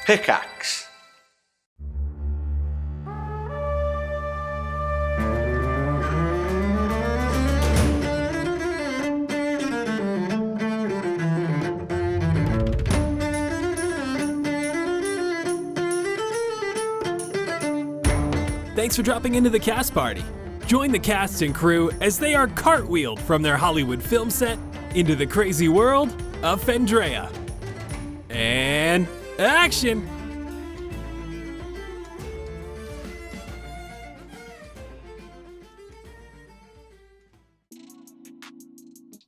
Pickaxe. Thanks for dropping into the cast party. Join the cast and crew as they are cartwheeled from their Hollywood film set into the crazy world of Fendrea. And action!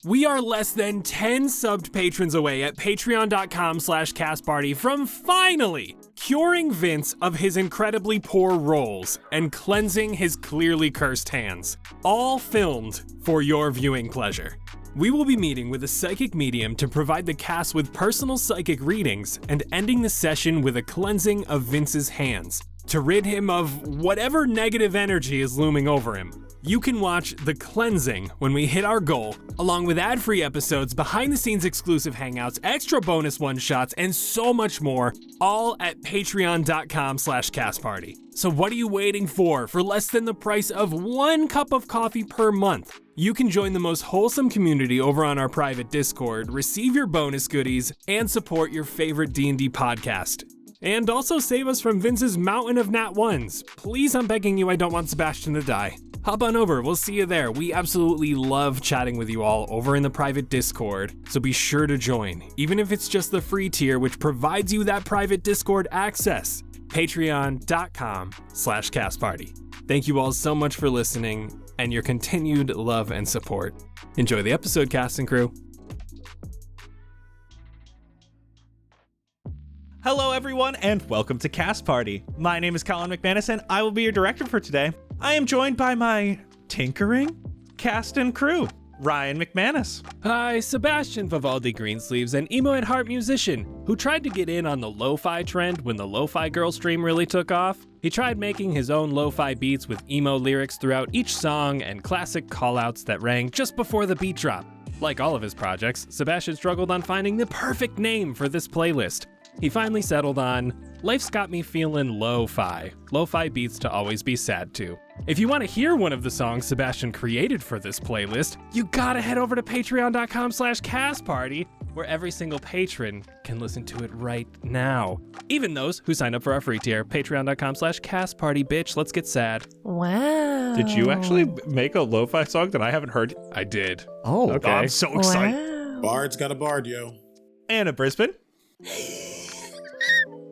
We are less than 10 subbed patrons away at patreon.com/castparty from finally curing Vince of his incredibly poor roles and cleansing his clearly cursed hands. All filmed for your viewing pleasure. We will be meeting with a psychic medium to provide the cast with personal psychic readings and ending the session with a cleansing of Vince's hands to rid him of whatever negative energy is looming over him. You can watch The Cleansing when we hit our goal, along with ad-free episodes, behind-the-scenes exclusive hangouts, extra bonus one-shots, and so much more, all at patreon.com/castparty. So what are you waiting for? For less than the price of 1 cup of coffee per month, you can join the most wholesome community over on our private Discord, receive your bonus goodies, and support your favorite D&D podcast. And also save us from Vince's mountain of nat ones. Please, I'm begging you, I don't want Sebastian to die. Hop on over, we'll see you there. We absolutely love chatting with you all over in the private Discord, so be sure to join, even if it's just the free tier, which provides you that private Discord access. Patreon.com/castparty. Thank you all so much for listening and your continued love and support. Enjoy the episode, cast and crew. Hello everyone and welcome to Cast Party. My name is Colin McManus and I will be your director for today. I am joined by my tinkering cast and crew, Ryan McManus. Hi, Sebastian Vivaldi Greensleeves, an emo at heart musician who tried to get in on the lo-fi trend when the lo-fi girl stream really took off. He tried making his own lo-fi beats with emo lyrics throughout each song and classic callouts that rang just before the beat drop. Like all of his projects, Sebastian struggled on finding the perfect name for this playlist. He finally settled on, Life's Got Me Feelin' Lo-Fi. Lo-Fi beats to always be sad to. If you want to hear one of the songs Sebastian created for this playlist, you gotta head over to patreon.com/castparty, where every single patron can listen to it right now. Even those who sign up for our free tier, patreon.com/castparty, bitch, let's get sad. Wow. Did you actually make a lo-fi song that I haven't heard? I did. Oh, Okay. I'm so excited. Wow. Bard's got a bard, yo. Anna Brisbane.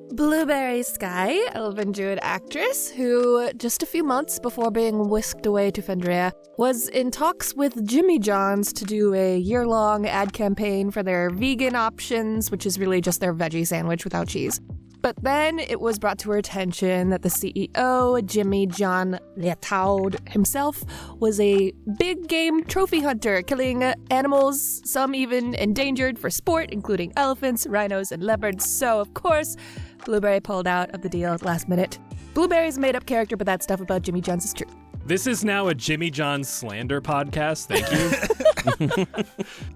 Blueberry Sky, elven druid actress, who just a few months before being whisked away to Fendrea, was in talks with Jimmy John's to do a year-long ad campaign for their vegan options, which is really just their veggie sandwich without cheese. But then it was brought to her attention that the CEO, Jimmy John Leotaud himself, was a big game trophy hunter, killing animals, some even endangered for sport, including elephants, rhinos, and leopards. So, of course, Blueberry pulled out of the deal at the last minute. Blueberry's a made-up character, but that stuff about Jimmy John's is true. This is now a Jimmy John slander podcast. Thank you.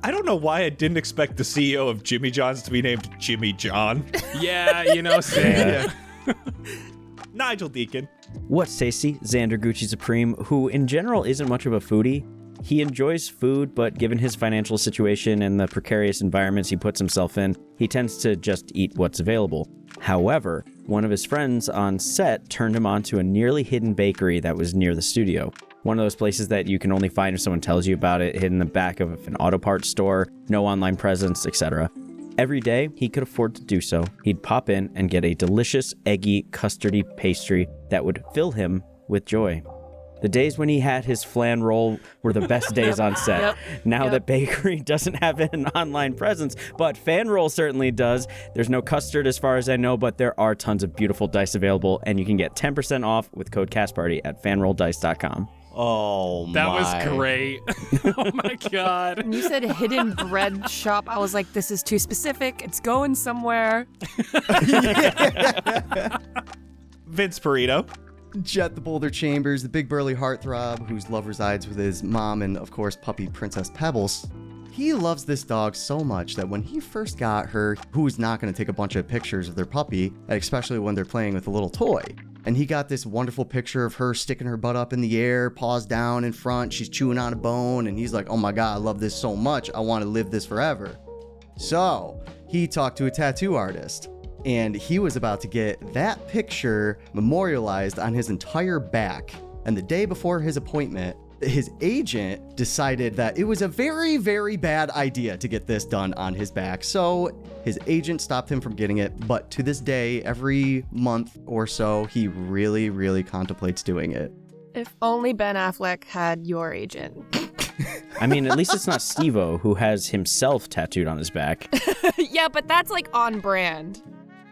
I don't know why I didn't expect the CEO of Jimmy John's to be named Jimmy John. Yeah, you know, same. Nigel Deacon. What's tasty? Xander Gucci Supreme, who in general isn't much of a foodie. He enjoys food, but given his financial situation and the precarious environments he puts himself in, he tends to just eat what's available. However, one of his friends on set turned him on to a nearly hidden bakery that was near the studio. One of those places that you can only find if someone tells you about it, hidden in the back of an auto parts store, no online presence, etc. Every day he could afford to do so, he'd pop in and get a delicious, eggy, custardy pastry that would fill him with joy. The days when he had his flan roll were the best days on set. Now that bakery doesn't have an online presence, but fan roll certainly does. There's no custard as far as I know, but there are tons of beautiful dice available, and you can get 10% off with code CastParty at fanrolldice.com. Oh, that was great. Oh my God. When you said hidden bread shop, I was like, this is too specific. It's going somewhere. Vince Perito. Jett the Boulder Chambers, the big burly heartthrob whose love resides with his mom and, of course, puppy Princess Pebbles. He loves this dog so much that when he first got her, who's not going to take a bunch of pictures of their puppy, especially when they're playing with a little toy? And he got this wonderful picture of her sticking her butt up in the air, paws down in front, she's chewing on a bone, and he's like, oh my God, I love this so much, I want to live this forever. So he talked to a tattoo artist, and he was about to get that picture memorialized on his entire back. And the day before his appointment, his agent decided that it was a very, very bad idea to get this done on his back. So his agent stopped him from getting it. But to this day, every month or so, he really, really contemplates doing it. If only Ben Affleck had your agent. I mean, at least it's not Steve-O, who has himself tattooed on his back. Yeah, but that's like on brand.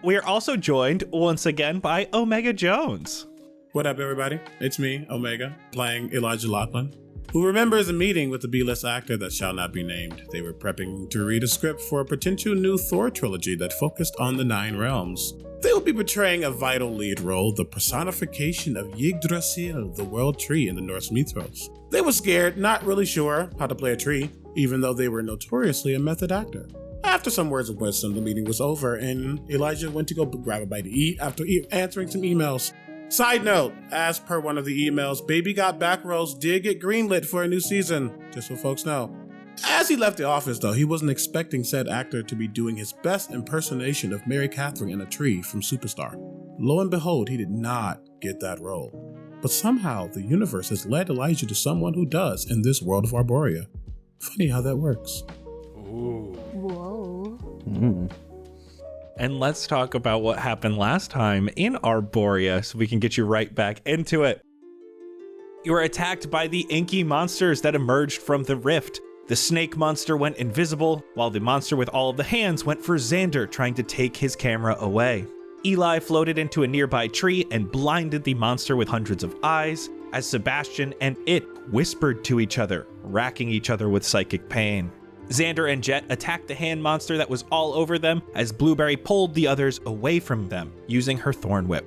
We are also joined once again by Omega Jones. What up, everybody? It's me, Omega, playing Elijah Lachlan, who remembers a meeting with the B-list actor that shall not be named. They were prepping to read a script for a potential new Thor trilogy that focused on the 9 realms. They will be portraying a vital lead role, the personification of Yggdrasil, the world tree in the Norse mythos. They were scared, not really sure how to play a tree, even though they were notoriously a method actor. After some words of wisdom, the meeting was over, and Elijah went to go grab a bite to eat after answering some emails. Side note, as per one of the emails, Baby Got Back Rows did get greenlit for a new season, just so folks know. As he left the office, though, he wasn't expecting said actor to be doing his best impersonation of Mary Catherine in a tree from Superstar. Lo and behold, he did not get that role. But somehow, the universe has led Elijah to someone who does in this world of Arborea. Funny how that works. Ooh. Whoa. Mm. And let's talk about what happened last time in Arborea so we can get you right back into it. You were attacked by the inky monsters that emerged from the rift. The snake monster went invisible, while the monster with all of the hands went for Xander, trying to take his camera away. Eli floated into a nearby tree and blinded the monster with hundreds of eyes, as Sebastian and it whispered to each other, racking each other with psychic pain. Xander and Jett attacked the hand monster that was all over them as Blueberry pulled the others away from them using her thorn whip.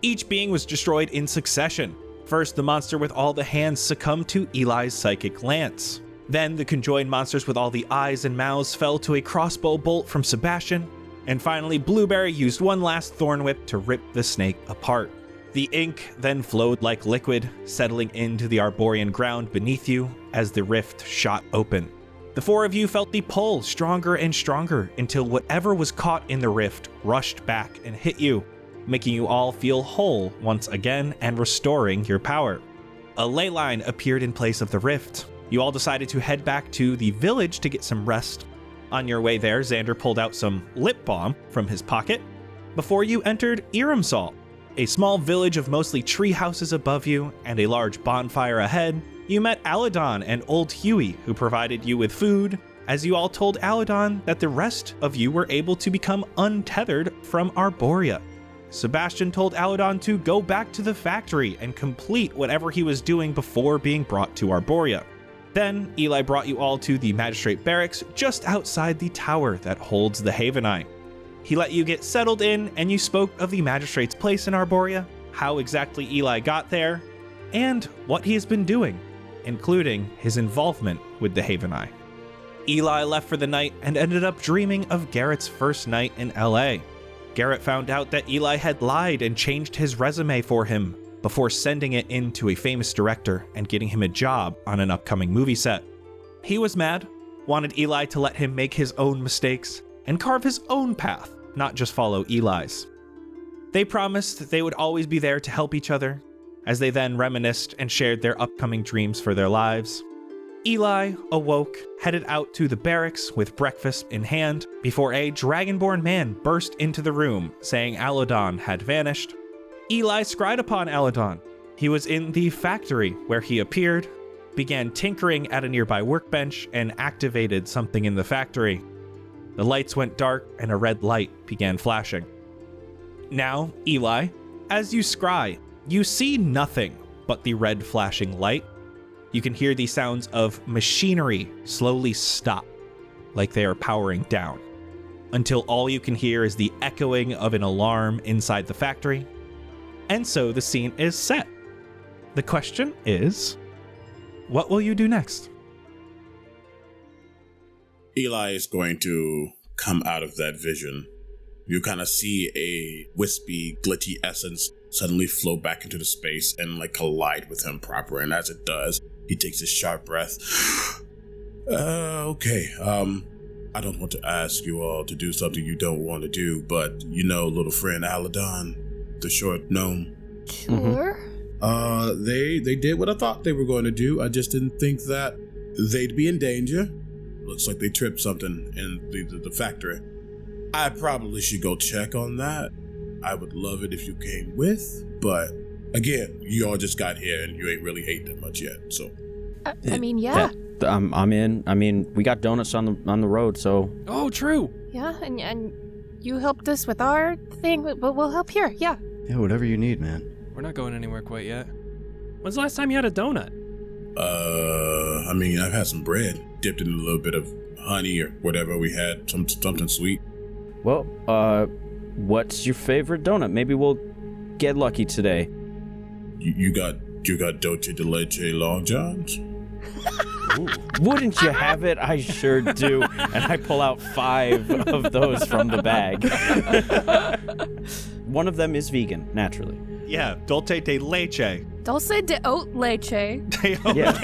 Each being was destroyed in succession. First, the monster with all the hands succumbed to Eli's psychic lance. Then, the conjoined monsters with all the eyes and mouths fell to a crossbow bolt from Sebastian. And finally, Blueberry used one last thorn whip to rip the snake apart. The ink then flowed like liquid, settling into the Arborean ground beneath you as the rift shot open. The 4 of you felt the pull stronger and stronger until whatever was caught in the rift rushed back and hit you, making you all feel whole once again and restoring your power. A ley line appeared in place of the rift. You all decided to head back to the village to get some rest. On your way there, Xander pulled out some lip balm from his pocket before you entered Iramsal, a small village of mostly tree houses above you and a large bonfire ahead. You met Aladon and old Huey, who provided you with food, as you all told Aladon that the rest of you were able to become untethered from Arborea. Sebastian told Aladon to go back to the factory and complete whatever he was doing before being brought to Arborea. Then, Eli brought you all to the magistrate barracks just outside the tower that holds the Havenite. He let you get settled in, and you spoke of the magistrate's place in Arborea, how exactly Eli got there, and what he has been doing, including his involvement with the Havenite. Eli left for the night and ended up dreaming of Garrett's first night in LA. Garrett found out that Eli had lied and changed his resume for him before sending it in to a famous director and getting him a job on an upcoming movie set. He was mad, wanted Eli to let him make his own mistakes and carve his own path, not just follow Eli's. They promised they would always be there to help each other, as they then reminisced and shared their upcoming dreams for their lives. Eli awoke, headed out to the barracks with breakfast in hand, before a dragonborn man burst into the room, saying Aladon had vanished. Eli scryed upon Aladon. He was in the factory where he appeared, began tinkering at a nearby workbench, and activated something in the factory. The lights went dark and a red light began flashing. Now, Eli, as you scry, you see nothing but the red flashing light. You can hear the sounds of machinery slowly stop, like they are powering down, until all you can hear is the echoing of an alarm inside the factory. And so the scene is set. The question is, what will you do next? Eli is going to come out of that vision. You kind of see a wispy, glitchy essence suddenly flow back into the space and like collide with him proper. And as it does, he takes a sharp breath. Okay. I don't want to ask you all to do something you don't want to do, but you know, little friend Aladon, the short gnome. Sure. They did what I thought they were going to do. I just didn't think that they'd be in danger. Looks like they tripped something in the factory. I probably should go check on that. I would love it if you came with, but again, you all just got here and you ain't really ate that much yet, so. I mean, yeah. I'm in. I mean, we got donuts on the road, so. Oh, true. Yeah, and you helped us with our thing, but we'll help here, yeah. Yeah, whatever you need, man. We're not going anywhere quite yet. When's the last time you had a donut? I mean, I've had some bread dipped in a little bit of honey or whatever we had, something sweet. Well, what's your favorite donut? Maybe we'll get lucky today. You got dulce de leche long johns? Ooh. Wouldn't you have it? I sure do. And I pull out 5 of those from the bag. One of them is vegan, naturally. Yeah, dulce de leche. Dulce de oat leche. De oat leche.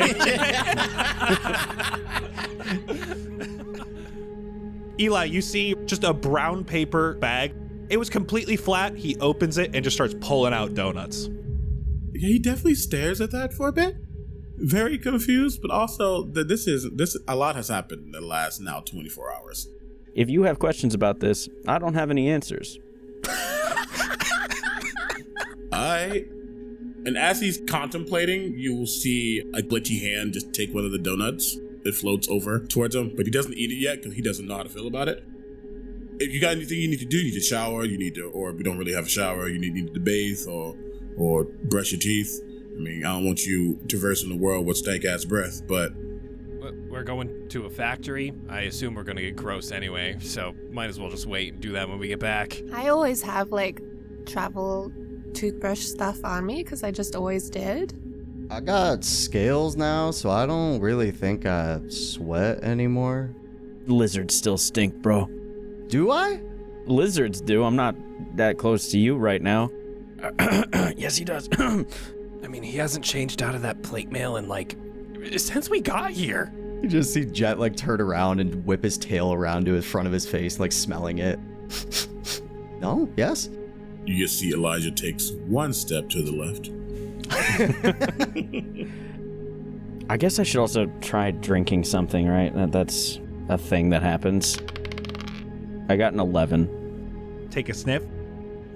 Eli, you see just a brown paper bag. It was completely flat. He opens it and just starts pulling out donuts. Yeah, he definitely stares at that for a bit. Very confused, but also this a lot has happened in the last now 24 hours. If you have questions about this, I don't have any answers. And as he's contemplating, you will see a glitchy hand just take one of the donuts. It floats over towards him, but he doesn't eat it yet because he doesn't know how to feel about it. If you got anything you need to do, you need to shower, or if you don't really have a shower, you need to bathe or brush your teeth. I mean, I don't want you traversing the world with stank-ass breath, but... We're going to a factory. I assume we're going to get gross anyway, so might as well just wait and do that when we get back. I always have, travel toothbrush stuff on me, because I just always did. I got scales now, so I don't really think I sweat anymore. Lizards still stink, bro. Do I? Lizards do. I'm not that close to you right now. Yes, he does. I mean, he hasn't changed out of that plate mail in, since we got here. You just see Jett, turn around and whip his tail around to the front of his face, smelling it. No? Yes? You just see Elijah takes one step to the left. I guess I should also try drinking something, right? That's a thing that happens. I got an 11. Take a sniff.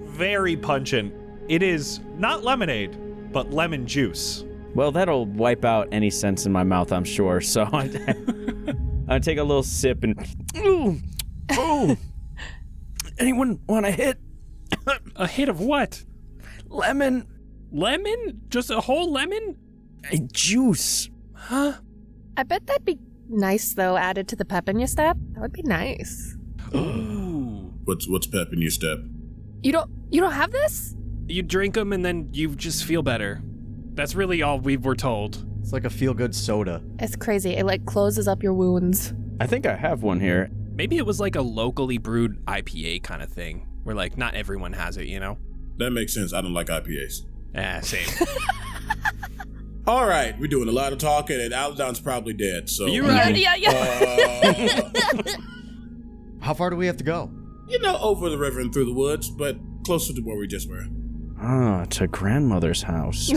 Very pungent. It is not lemonade, but lemon juice. Well, that'll wipe out any sense in my mouth, I'm sure. So I take a little sip and... Ooh. Anyone want a hit? A hit of what? Lemon. Lemon? Just a whole lemon? A juice. Huh? I bet that'd be nice, though, added to the pep in your step. That would be nice. Ooh. What's pep in your step? You don't have this? You drink them and then you just feel better. That's really all we were told. It's like a feel-good soda. It's crazy. It, closes up your wounds. I think I have one here. Maybe it was a locally brewed IPA kind of thing, where not everyone has it, you know? That makes sense. I don't like IPAs. Same. All right, we're doing a lot of talking, and Aladon's probably dead, so... You're right. Yeah. How far do we have to go? Over the river and through the woods, but closer to where we just were. To grandmother's house.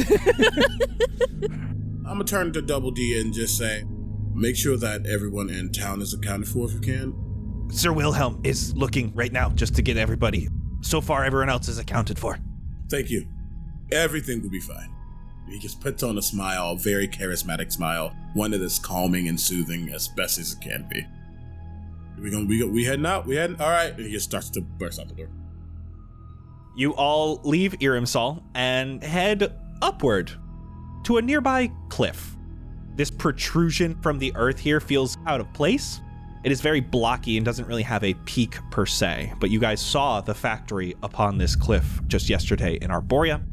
I'm gonna turn to Double D and just say, make sure that everyone in town is accounted for if you can. Sir Wilhelm is looking right now just to get everybody. So far, everyone else is accounted for. Thank you. Everything will be fine. He just puts on a smile, a very charismatic smile, one that is calming and soothing as best as it can be. We heading out? We heading? All right. And he just starts to burst out the door. You all leave Irimsal and head upward to a nearby cliff. This protrusion from the earth here feels out of place. It is very blocky and doesn't really have a peak per se, but you guys saw the factory upon this cliff just yesterday in Arborea.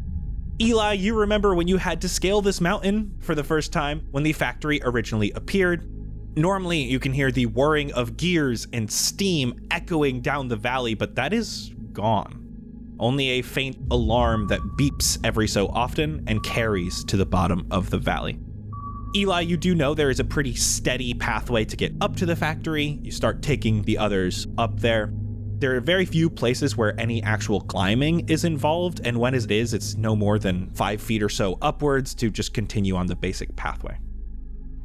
Eli, you remember when you had to scale this mountain for the first time when the factory originally appeared. Normally, you can hear the whirring of gears and steam echoing down the valley, but that is gone. Only a faint alarm that beeps every so often and carries to the bottom of the valley. Eli, you do know there is a pretty steady pathway to get up to the factory. You start taking the others up there. There are very few places where any actual climbing is involved, and when it is, it's no more than 5 feet or so upwards to just continue on the basic pathway.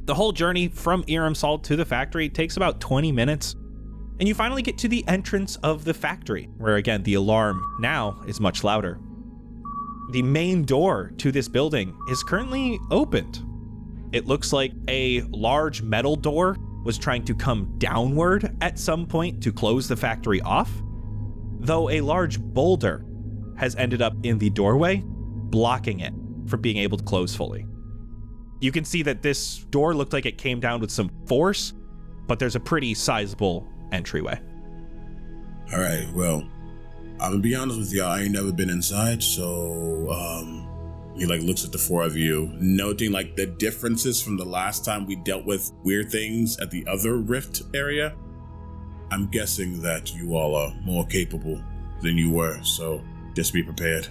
The whole journey from Iramsal to the factory takes about 20 minutes, and you finally get to the entrance of the factory, where again, the alarm now is much louder. The main door to this building is currently opened. It looks like a large metal door was trying to come downward at some point to close the factory off, though a large boulder has ended up in the doorway, blocking it from being able to close fully. You can see that this door looked like it came down with some force, but there's a pretty sizable entryway. All right, well, I'm gonna be honest with y'all, I ain't never been inside, so he looks at the 4 of you, noting the differences from the last time we dealt with weird things at the other rift area. I'm guessing that you all are more capable than you were, so just be prepared.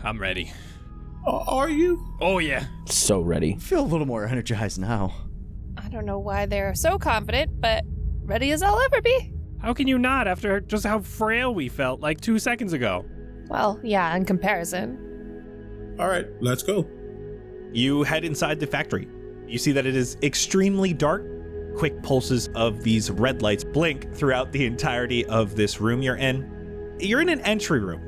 I'm ready. Are you? Oh, yeah. So ready. I feel a little more energized now. I don't know why they're so confident, but ready as I'll ever be. How can you not after just how frail we felt 2 seconds ago? Well, yeah, in comparison. All right, let's go. You head inside the factory. You see that it is extremely dark. Quick pulses of these red lights blink throughout the entirety of this room you're in. You're in an entry room.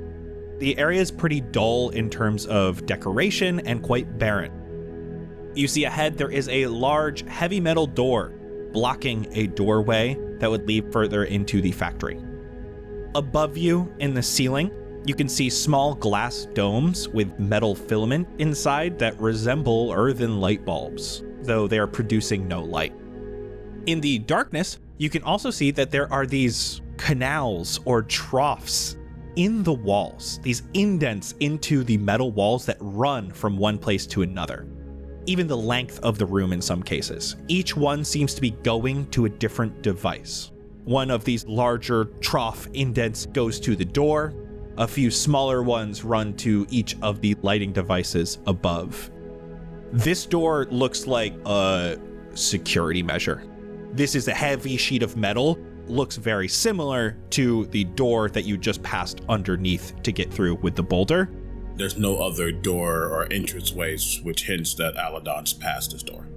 The area is pretty dull in terms of decoration and quite barren. You see ahead there is a large heavy metal door blocking a doorway that would lead further into the factory. Above you in the ceiling, you can see small glass domes with metal filament inside that resemble earthen light bulbs, though they are producing no light. In the darkness, you can also see that there are these canals or troughs in the walls, these indents into the metal walls that run from one place to another. Even the length of the room in some cases. Each one seems to be going to a different device. One of these larger trough indents goes to the door. A few smaller ones run to each of the lighting devices above. This door looks like a security measure. This is a heavy sheet of metal, looks very similar to the door that you just passed underneath to get through with the boulder. There's no other door or entranceways, which hints that Aladon's past this door.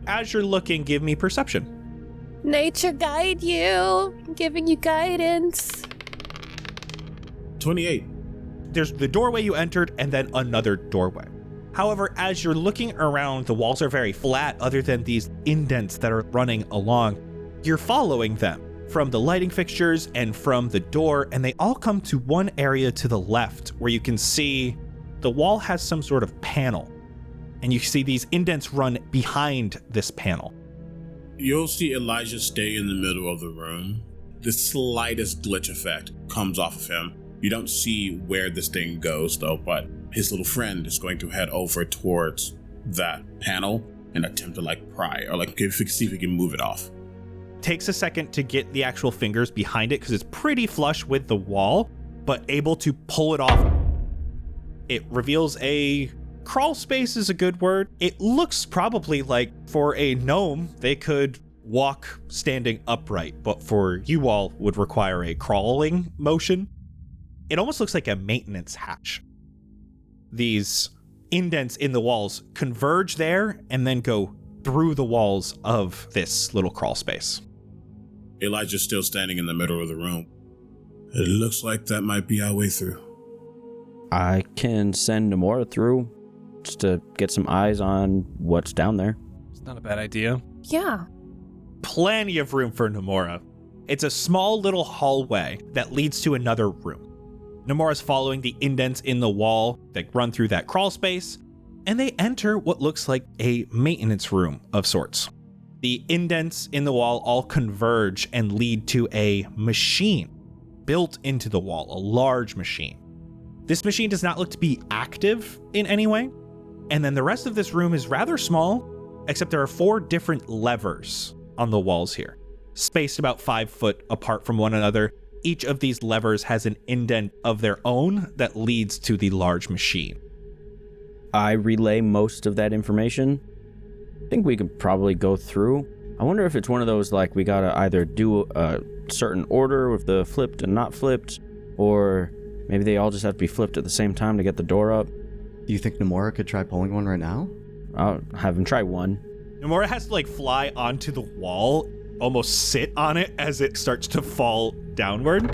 As you're looking, give me perception. Nature guide you, giving you guidance. 28. There's the doorway you entered and then another doorway. However, as you're looking around, the walls are very flat other than these indents that are running along. You're following them from the lighting fixtures and from the door, and they all come to one area to the left where you can see the wall has some sort of panel, and you see these indents run behind this panel. You'll see Elijah stay in the middle of the room. The slightest glitch effect comes off of him. You don't see where this thing goes though, but his little friend is going to head over towards that panel and attempt to pry or see if he can move it off. Takes a second to get the actual fingers behind it because it's pretty flush with the wall, but able to pull it off. It reveals a crawl space is a good word. It looks probably like for a gnome, they could walk standing upright, but for you all would require a crawling motion. It almost looks like a maintenance hatch. These indents in the walls converge there and then go through the walls of this little crawl space. Elijah's still standing in the middle of the room. It looks like that might be our way through. I can send Nomura through just to get some eyes on what's down there. It's not a bad idea. Yeah. Plenty of room for Nomura. It's a small little hallway that leads to another room. Nomura's following the indents in the wall that run through that crawl space, and they enter what looks like a maintenance room of sorts. The indents in the wall all converge and lead to a machine built into the wall, a large machine. This machine does not look to be active in any way, and then the rest of this room is rather small, except there are 4 different levers on the walls here, spaced about 5 foot apart from one another. Each of these levers has an indent of their own that leads to the large machine. I relay most of that information. I think we could probably go through. I wonder if it's one of those, like, we gotta either do a certain order with the flipped and not flipped, or maybe they all just have to be flipped at the same time to get the door up. Do you think Nomura could try pulling one right now? I'll have him try one. Nomura has to, like, fly onto the wall, almost sit on it as it starts to fall downward.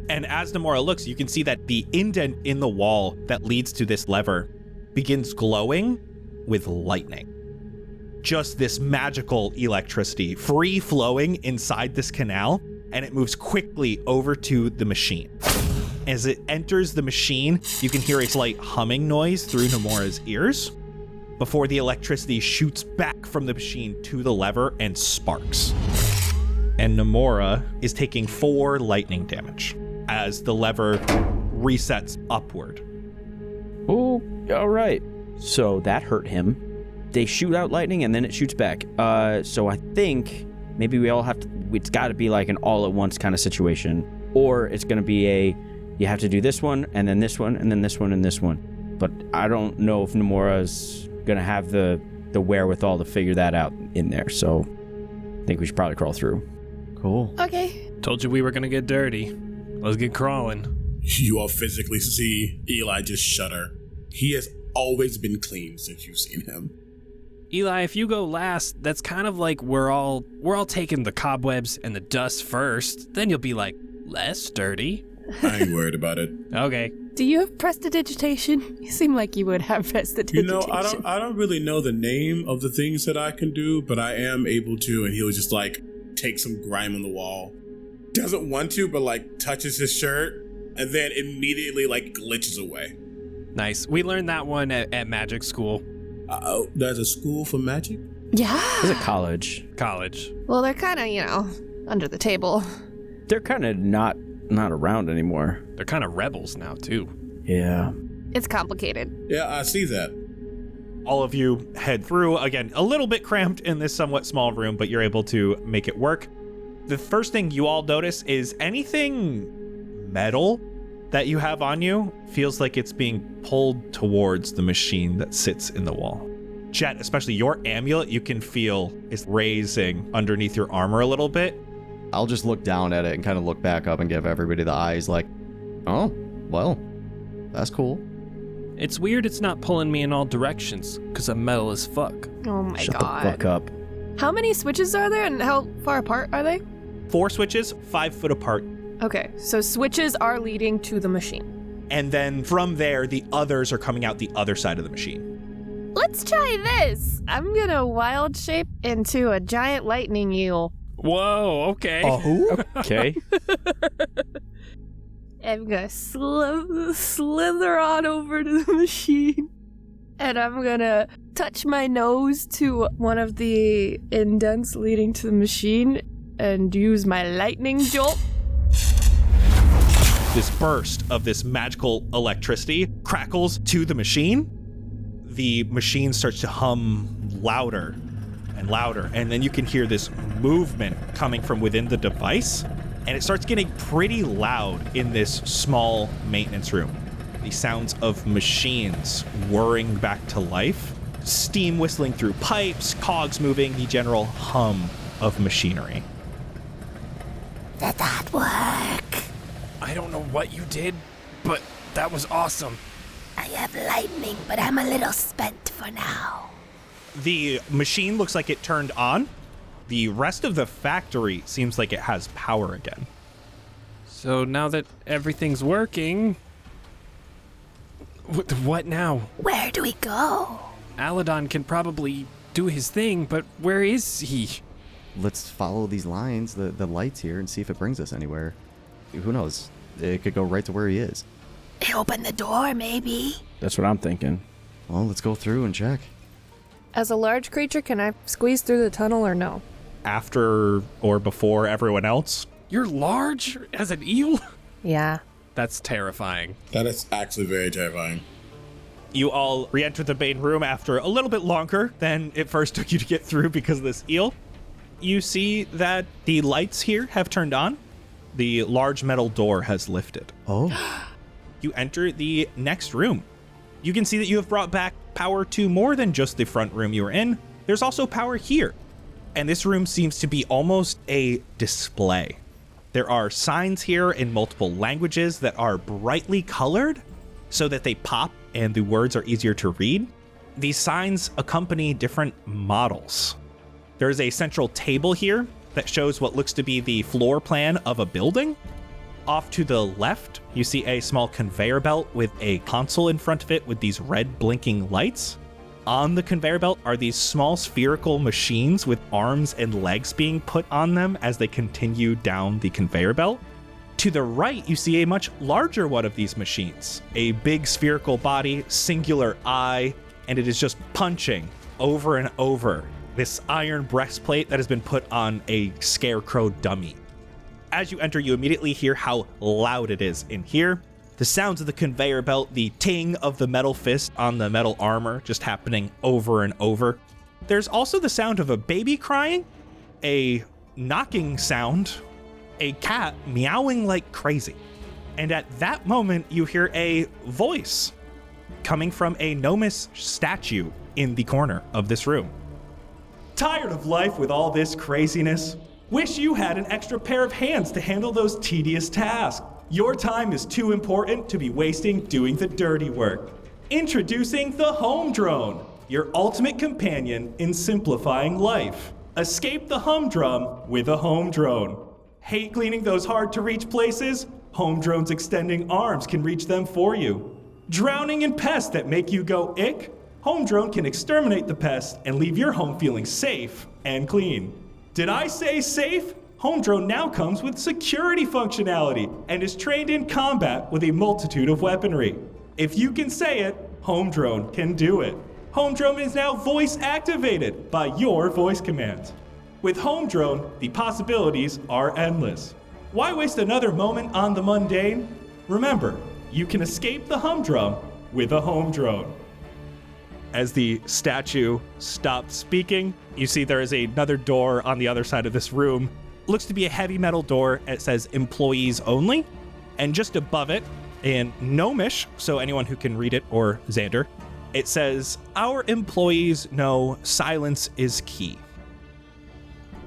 And as Nomura looks, you can see that the indent in the wall that leads to this lever begins glowing with lightning. Just this magical electricity free flowing inside this canal, and it moves quickly over to the machine. As it enters the machine, you can hear a slight humming noise through Nomura's ears before the electricity shoots back from the machine to the lever and sparks. And Nomura is taking 4 lightning damage as the lever resets upward. Oh, all right. So that hurt him. They shoot out lightning and then it shoots back. So I think maybe we all have to, it's got to be like an all at once kind of situation. Or it's going to be you have to do this one and then this one and then this one and this one. But I don't know if Nomura's going to have the wherewithal to figure that out in there. So I think we should probably crawl through. Cool. Okay. Told you we were gonna get dirty. Let's get crawling. You all physically see Eli just shudder. He has always been clean since you've seen him. Eli, if you go last, that's kind of like we're all taking the cobwebs and the dust first. Then you'll be like less dirty. I ain't worried about it. Okay. Do you have prestidigitation? You seem like you would have prestidigitation. You know, I don't really know the name of the things that I can do, but I am able to, and he'll just like take some grime on the wall. Doesn't want to, but like touches his shirt and then immediately like glitches away. Nice. We learned that one at magic school. Oh, there's a school for magic? Yeah. It's a college. College. Well, they're kind of, under the table. They're kind of not around anymore. They're kind of rebels now, too. Yeah. It's complicated. Yeah, I see that. All of you head through, again, a little bit cramped in this somewhat small room, but you're able to make it work. The first thing you all notice is anything metal that you have on you feels like it's being pulled towards the machine that sits in the wall. Jett, especially your amulet, you can feel is raising underneath your armor a little bit. I'll just look down at it and kind of look back up and give everybody the eyes like, oh, well, that's cool. It's weird it's not pulling me in all directions, because I'm metal as fuck. Oh my Shut god. the fuck up. How many switches are there and how far apart are they? 4 switches, 5 foot apart. Okay, so switches are leading to the machine. And then from there, the others are coming out the other side of the machine. Let's try this. I'm gonna wild shape into a giant lightning eel. Whoa, okay. Oh, okay. I'm gonna slither on over to the machine. And I'm gonna touch my nose to one of the indents leading to the machine and use my lightning jolt. This burst of this magical electricity crackles to the machine. The machine starts to hum louder and louder, and then you can hear this movement coming from within the device, and it starts getting pretty loud in this small maintenance room. The sounds of machines whirring back to life, steam whistling through pipes, cogs moving, the general hum of machinery. Did that work? I don't know what you did, but that was awesome. I have lightning, but I'm a little spent for now. The machine looks like it turned on. The rest of the factory seems like it has power again. So now that everything's working, what now? Where do we go? Aladon can probably do his thing, but where is he? Let's follow these lines, the lights here, and see if it brings us anywhere. Who knows? It could go right to where he is. Open the door, maybe. That's what I'm thinking. Well, let's go through and check. As a large creature, can I squeeze through the tunnel or no? After or before everyone else? You're large as an eel? Yeah. That's terrifying. That is actually very terrifying. You all re-enter the main room after a little bit longer than it first took you to get through because of this eel. you see that the lights here have turned on. The large metal door has lifted. Oh. You enter the next room. You can see that you have brought back power to more than just the front room you were in. There's also power here. And this room seems to be almost a display. There are signs here in multiple languages that are brightly colored so that they pop and the words are easier to read. These signs accompany different models. There is a central table here that shows what looks to be the floor plan of a building. Off to the left, you see a small conveyor belt with a console in front of it with these red blinking lights. On the conveyor belt are these small spherical machines with arms and legs being put on them as they continue down the conveyor belt. To the right, you see a much larger one of these machines, a big spherical body, singular eye, and it is just punching over and over this iron breastplate that has been put on a scarecrow dummy. As you enter, you immediately hear how loud it is in here. The sounds of the conveyor belt, the ting of the metal fist on the metal armor just happening over and over. There's also the sound of a baby crying, a knocking sound, a cat meowing like crazy. And at that moment, you hear a voice coming from a gnomish statue in the corner of this room. Tired of life with all this craziness? Wish you had an extra pair of hands to handle those tedious tasks. Your time is too important to be wasting doing the dirty work. Introducing the Home Drone, your ultimate companion in simplifying life. Escape the humdrum with a home drone. Hate cleaning those hard-to-reach places? Home Drone's extending arms can reach them for you. Drowning in pests that make you go ick? Home Drone can exterminate the pests and leave your home feeling safe and clean. Did I say safe? Home Drone now comes with security functionality and is trained in combat with a multitude of weaponry. If you can say it, Home Drone can do it. Home Drone is now voice activated by your voice commands. With Home Drone, the possibilities are endless. Why waste another moment on the mundane? Remember, you can escape the humdrum with a Home Drone. As the statue stops speaking, you see there is another door on the other side of this room. Looks to be a heavy metal door. It says employees only. And just above it, in Gnomish, so anyone who can read it, or Xander, it says, our employees know silence is key.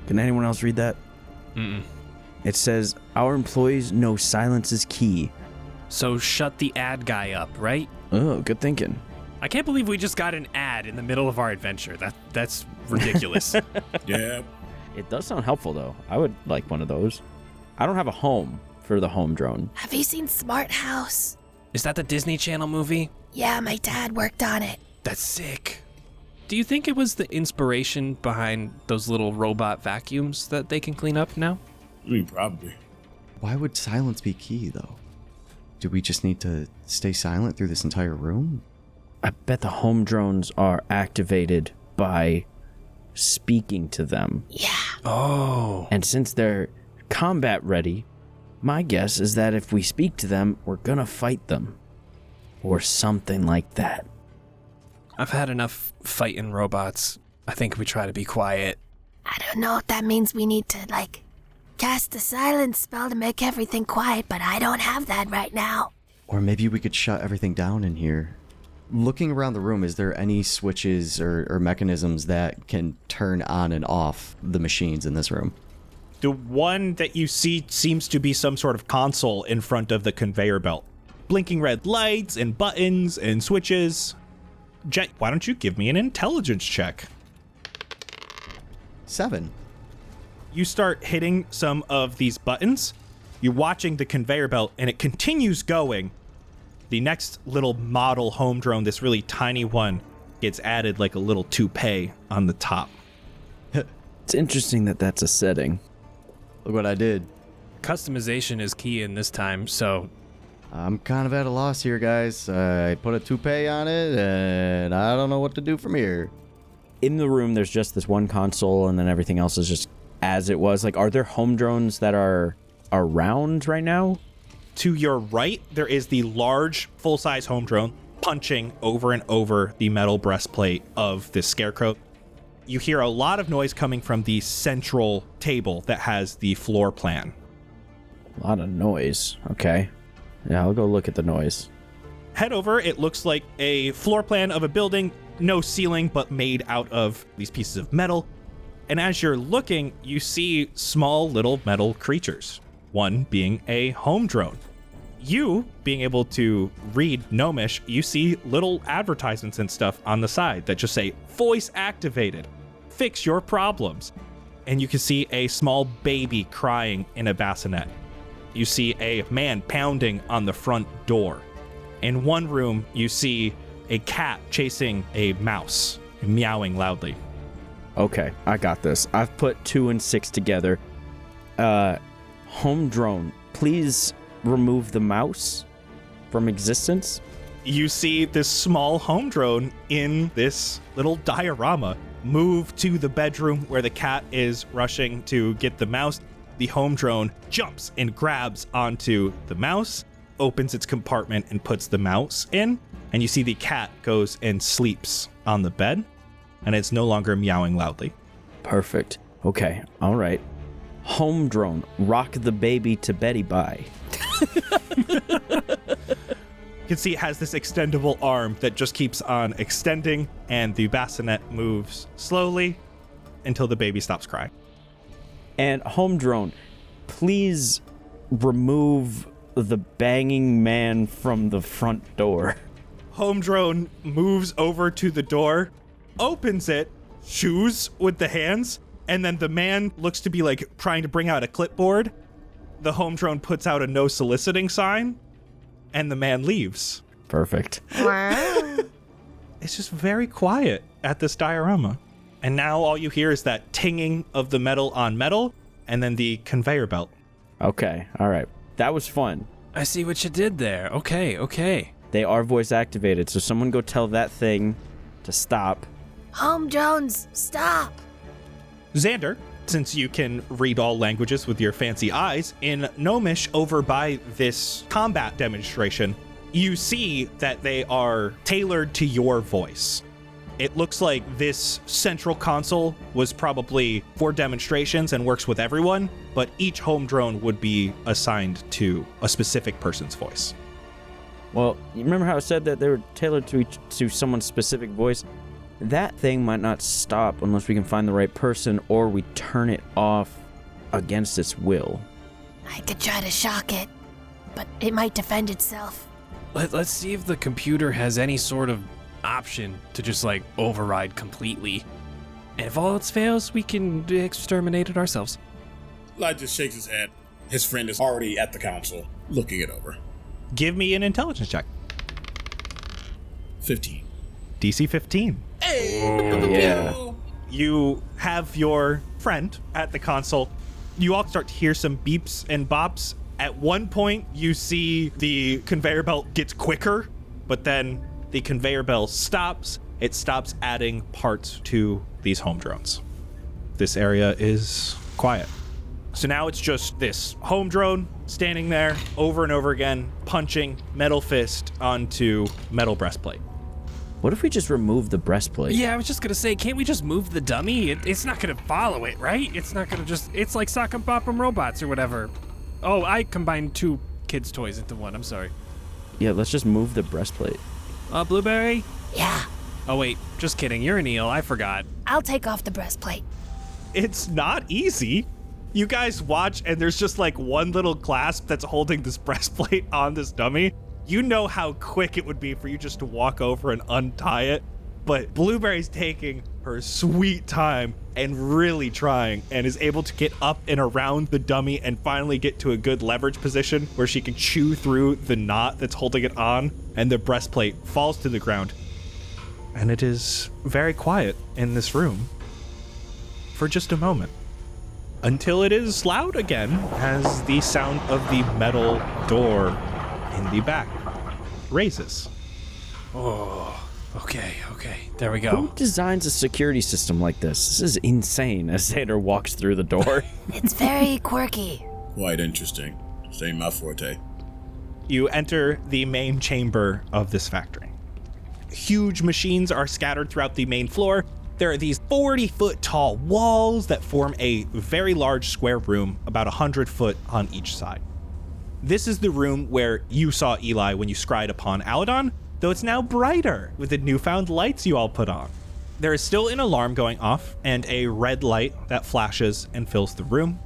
Can anyone else read that? Mm-mm. It says, our employees know silence is key. So shut the ad guy up, right? Oh, good thinking. I can't believe we just got an ad in the middle of our adventure. That's ridiculous. Yeah. It does sound helpful, though. I would like one of those. I don't have a home for the home drone. Have you seen Smart House? Is that the Disney Channel movie? Yeah, my dad worked on it. That's sick. Do you think it was the inspiration behind those little robot vacuums that they can clean up now? I mean, probably. Why would silence be key, though? Do we just need to stay silent through this entire room? I bet the home drones are activated by speaking to them. Yeah. Oh. And since they're combat ready, my guess is that if we speak to them, we're gonna fight them. Or something like that. I've had enough fighting robots. I think we try to be quiet. I don't know if that means we need to, cast a silence spell to make everything quiet, but I don't have that right now. Or maybe we could shut everything down in here. Looking around the room, is there any switches or mechanisms that can turn on and off the machines in this room? The one that you see seems to be some sort of console in front of the conveyor belt. Blinking red lights and buttons and switches. Jett, why don't you give me an intelligence check? 7. You start hitting some of these buttons. You're watching the conveyor belt and it continues going. The next little model home drone, this really tiny one, gets added like a little toupee on the top. It's interesting that that's a setting. Look what I did. Customization is key in this time, so I'm kind of at a loss here, guys. I put a toupee on it, and I don't know what to do from here. In the room, there's just this one console, and then everything else is just as it was. Are there home drones that are around right now? To your right, there is the large, full-size home drone punching over and over the metal breastplate of this scarecrow. You hear a lot of noise coming from the central table that has the floor plan. A lot of noise. Okay. Yeah, I'll go look at the noise. Head over, it looks like a floor plan of a building, no ceiling, but made out of these pieces of metal. And as you're looking, you see small little metal creatures, one being a home drone. You, being able to read Gnomish, you see little advertisements and stuff on the side that just say, voice activated, fix your problems. And you can see a small baby crying in a bassinet. You see a man pounding on the front door. In one room, you see a cat chasing a mouse, meowing loudly. Okay, I got this. I've put 2 and 6 together. Home drone, please remove the mouse from existence. You see this small home drone in this little diorama move to the bedroom where the cat is rushing to get the mouse. The home drone jumps and grabs onto the mouse, opens its compartment and puts the mouse in, and you see the cat goes and sleeps on the bed, and it's no longer meowing loudly. Perfect. Okay, all right. Home drone, rock the baby to Betty bye. You can see it has this extendable arm that just keeps on extending, and the bassinet moves slowly until the baby stops crying. And home drone, please remove the banging man from the front door. Home drone moves over to the door, opens it, shoos with the hands, and then the man looks to be like trying to bring out a clipboard. The home drone puts out a no soliciting sign, and the man leaves. Perfect. Wow. It's just very quiet at this diorama. And now all you hear is that tinging of the metal on metal, and then the conveyor belt. Okay, all right. That was fun. I see what you did there. Okay. They are voice activated, so someone go tell that thing to stop. Home drones, stop. Xander, since you can read all languages with your fancy eyes, in Gnomish over by this combat demonstration, you see that they are tailored to your voice. It looks like this central console was probably for demonstrations and works with everyone, but each home drone would be assigned to a specific person's voice. Well, you remember how I said that they were tailored to someone's specific voice? That thing might not stop unless we can find the right person or we turn it off against its will. I could try to shock it, but it might defend itself. Let's see if the computer has any sort of option to just like override completely. And if all else fails, we can exterminate it ourselves. Lod just shakes his head. His friend is already at the console, looking it over. Give me an intelligence check. 15. DC 15. Yeah. You have your friend at the console. You all start to hear some beeps and bops. At one point, you see the conveyor belt gets quicker, but then the conveyor belt stops. It stops adding parts to these home drones. This area is quiet. So now it's just this home drone standing there over and over again, punching metal fist onto metal breastplate. What if we just remove the breastplate? Yeah, I was just gonna say, can't we just move the dummy? It's not gonna follow it, right? It's not gonna it's like Sock 'em Bop 'em robots or whatever. Oh, I combined 2 kids' toys into one, I'm sorry. Yeah, let's just move the breastplate. Blueberry? Yeah, Oh wait, just kidding, you're an eel, I forgot. I'll take off the breastplate. It's not easy. You guys watch and there's just like one little clasp that's holding this breastplate on this dummy. You know how quick it would be for you just to walk over and untie it. But Blueberry's taking her sweet time and really trying and is able to get up and around the dummy and finally get to a good leverage position where she can chew through the knot that's holding it on, and the breastplate falls to the ground. And it is very quiet in this room for just a moment, until it is loud again as the sound of the metal door in the back raises. Oh, okay, there we Who go. designs a security system like this? This is insane as Xander walks through the door. It's very quirky. Quite interesting. Same my forte. You enter the main chamber of this factory. Huge machines are scattered throughout the main floor. There are these 40-foot tall walls that form a very large square room, about 100 foot on each side. This is the room where you saw Eli when you scryed upon Aladon, though it's now brighter with the newfound lights you all put on. There is still an alarm going off and a red light that flashes and fills the room,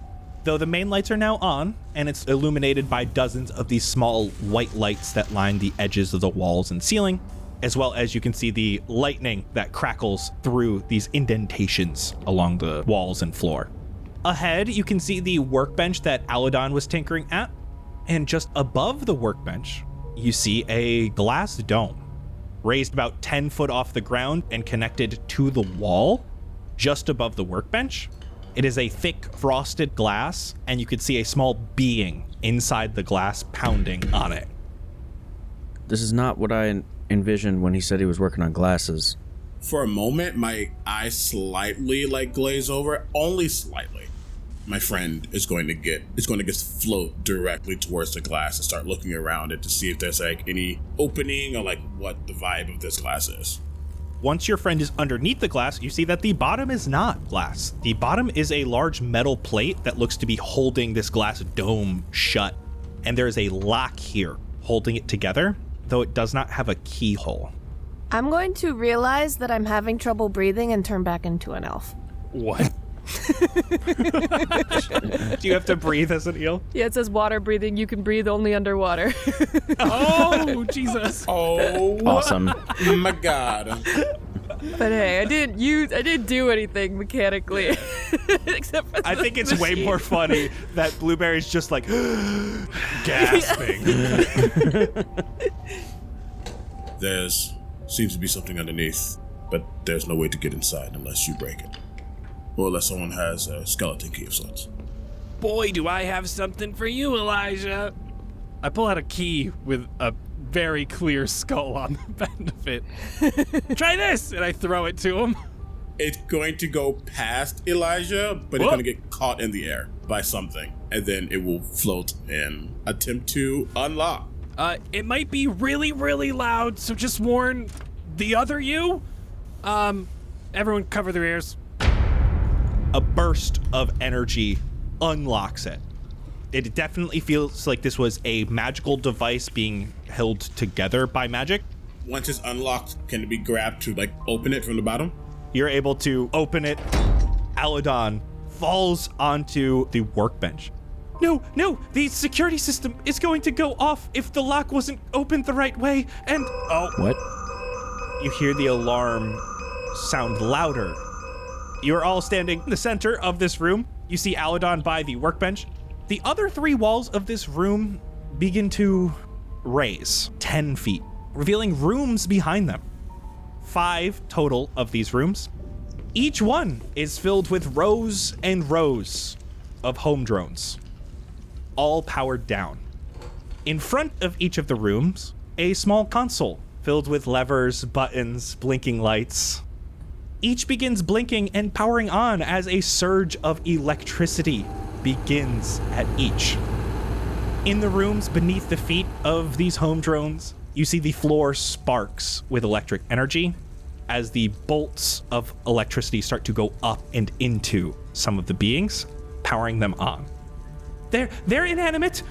though the main lights are now on and it's illuminated by dozens of these small white lights that line the edges of the walls and ceiling, as well as you can see the lightning that crackles through these indentations along the walls and floor. Ahead, you can see the workbench that Aladon was tinkering at, and just above the workbench, you see a glass dome, raised about 10 foot off the ground and connected to the wall just above the workbench. It is a thick frosted glass, and you could see a small being inside the glass pounding on it. This is not what I envisioned when he said he was working on glasses. For a moment, my eyes slightly glaze over, only slightly. My friend is going to just float directly towards the glass and start looking around it to see if there's any opening or what the vibe of this glass is. Once your friend is underneath the glass, you see that the bottom is not glass. The bottom is a large metal plate that looks to be holding this glass dome shut, and there is a lock here holding it together, though it does not have a keyhole. I'm going to realize that I'm having trouble breathing and turn back into an elf. What? Do you have to breathe as an eel? Yeah, it says water breathing. You can breathe only underwater. Oh, Jesus. Oh, Awesome. My God. But hey, I didn't do anything mechanically. Except for I think it's way machine. more funny that Blueberry's just gasping. There's seems to be something underneath, but there's no way to get inside unless you break it. Or unless someone has a skeleton key of sorts. Boy, do I have something for you, Elijah. I pull out a key with a very clear skull on the end of it. Try this! And I throw it to him. It's going to go past Elijah, but it's going to get caught in the air by something. And then it will float and attempt to unlock. It might be really, really loud, so just warn the other you. Everyone cover their ears. A burst of energy unlocks it. It definitely feels like this was a magical device being held together by magic. Once it's unlocked, can it be grabbed to open it from the bottom? You're able to open it. Aladon falls onto the workbench. No, the security system is going to go off if the lock wasn't opened the right way, and... Oh. What? You hear the alarm sound louder. You're all standing in the center of this room. You see Aladon by the workbench. The other three walls of this room begin to raise 10 feet, revealing rooms behind them. 5 total of these rooms. Each one is filled with rows and rows of home drones, all powered down. In front of each of the rooms, a small console filled with levers, buttons, blinking lights. Each begins blinking and powering on as a surge of electricity begins at each. In the rooms beneath the feet of these home drones, you see the floor sparks with electric energy as the bolts of electricity start to go up and into some of the beings, powering them on. They're inanimate.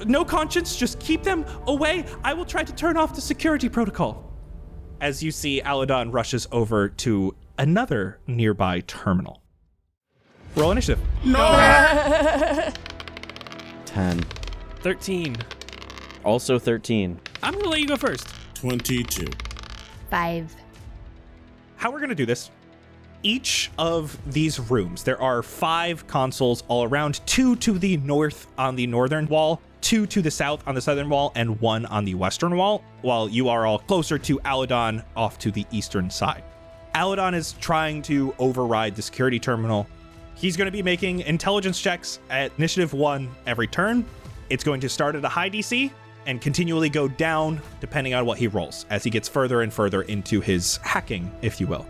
No conscience. Just keep them away. I will try to turn off the security protocol. As you see, Aladon rushes over to another nearby terminal. Roll initiative. No! 10. 13. Also 13. I'm gonna let you go first. 22. 5. How we're gonna do this, each of these rooms, there are 5 consoles all around, 2 to the north on the northern wall, 2 to the south on the southern wall, and 1 on the western wall, while you are all closer to Aladon off to the eastern side. Aladon is trying to override the security terminal. He's going to be making intelligence checks at initiative 1 every turn. It's going to start at a high DC and continually go down depending on what he rolls as he gets further and further into his hacking, if you will.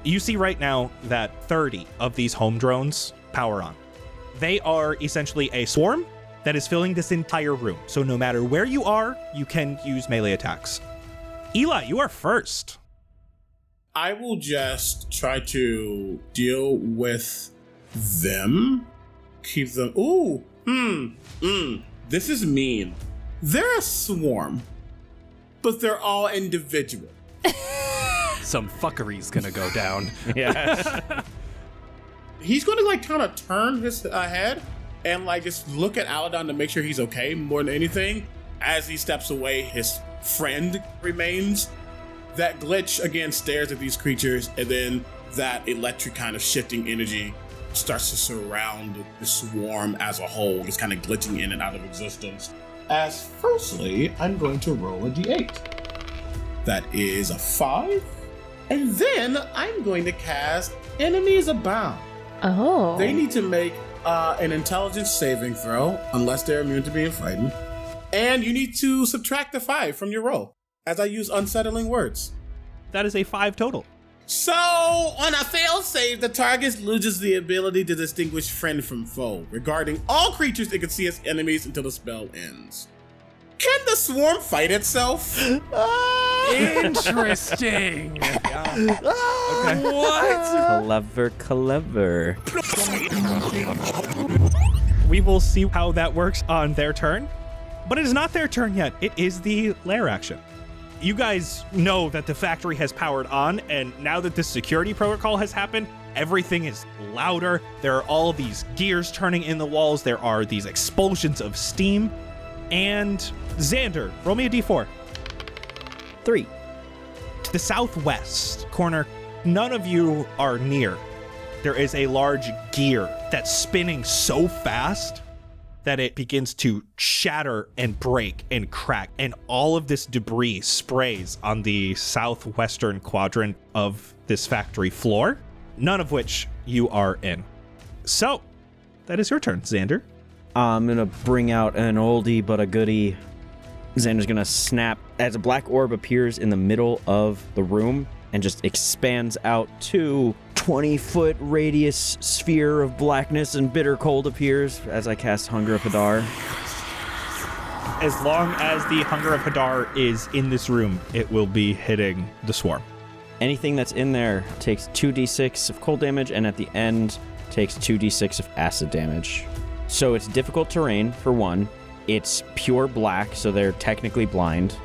You see right now that 30 of these home drones power on. They are essentially a swarm that is filling this entire room. So no matter where you are, you can use melee attacks. Eli, you are first. I will just try to deal with them. Keep them. Ooh. This is mean. They're a swarm, but they're all individual. Some fuckery's gonna go down. Yeah. He's going to like kind of turn his head and like just look at Aladon to make sure he's okay more than anything. As he steps away, his friend remains. That glitch again stares at these creatures, and then that electric kind of shifting energy starts to surround the swarm as a whole, just kind of glitching in and out of existence. As firstly, I'm going to roll a d8. That is a 5. And then I'm going to cast Enemies Abound. Oh. They need to make an intelligence saving throw, unless they're immune to being frightened. And you need to subtract the 5 from your roll, as I use unsettling words. That is a 5 total. So, on a failed save, the target loses the ability to distinguish friend from foe, regarding all creatures it can see as enemies until the spell ends. Can the swarm fight itself? Interesting. Okay. What? Clever. We will see how that works on their turn, but it is not their turn yet. It is the lair action. You guys know that the factory has powered on, and now that this security protocol has happened, everything is louder. There are all these gears turning in the walls. There are these explosions of steam. And Xander, roll me a d4. 3. To the southwest corner, none of you are near. There is a large gear that's spinning so fast that it begins to shatter and break and crack, and all of this debris sprays on the southwestern quadrant of this factory floor, none of which you are in. So, that is your turn, Xander. I'm gonna bring out an oldie but a goodie. Xander's gonna snap as a black orb appears in the middle of the room and just expands out to 20-foot radius sphere of blackness, and bitter cold appears as I cast Hunger of Hadar. As long as the Hunger of Hadar is in this room, it will be hitting the swarm. Anything that's in there takes 2d6 of cold damage, and at the end takes 2d6 of acid damage. So it's difficult terrain, for one. It's pure black, so they're technically blind.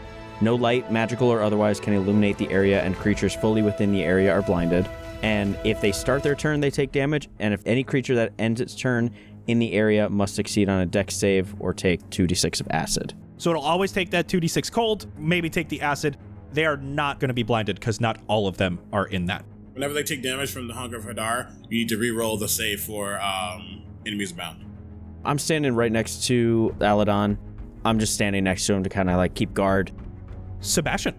No light, magical or otherwise, can illuminate the area, and creatures fully within the area are blinded. And if they start their turn, they take damage, and if any creature that ends its turn in the area must succeed on a dex save or take 2d6 of acid. So it'll always take that 2d6 cold, maybe take the acid. They are not going to be blinded because not all of them are in that. Whenever they take damage from the Hunger of Hadar, you need to re-roll the save for Enemies Abound. I'm standing right next to Aladon. I'm just standing next to him to kind of like keep guard. Sebastian,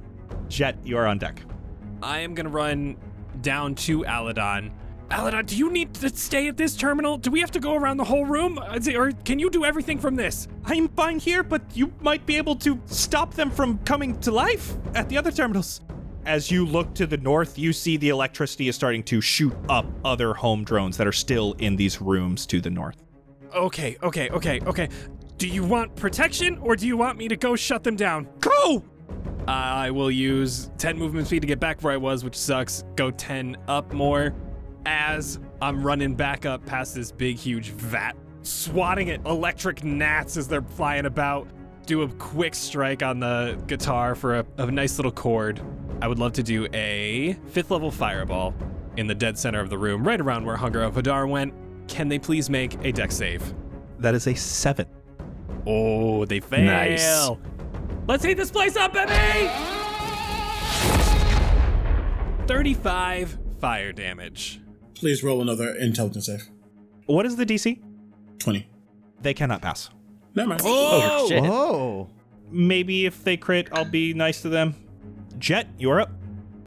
Jett, you are on deck. I am gonna run down to Aladon. Aladon, do you need to stay at this terminal? Do we have to go around the whole room? Or can you do everything from this? I'm fine here, but you might be able to stop them from coming to life at the other terminals. As you look to the north, you see the electricity is starting to shoot up other home drones that are still in these rooms to the north. Okay. Do you want protection, or do you want me to go shut them down? Go! I will use 10 movement speed to get back where I was, which sucks. Go 10 up more. As I'm running back up past this big, huge vat, swatting at electric gnats as they're flying about. Do a quick strike on the guitar for a nice little chord. I would love to do a 5th level fireball in the dead center of the room, right around where Hunger of Hadar went. Can they please make a dex save? That is a 7. Oh, they fail. Nice. Let's heat this place up, baby! 35 fire damage. Please roll another intelligence save. What is the DC? 20. They cannot pass. Never mind. Oh, shit. Whoa. Maybe if they crit, I'll be nice to them. Jett, you're up.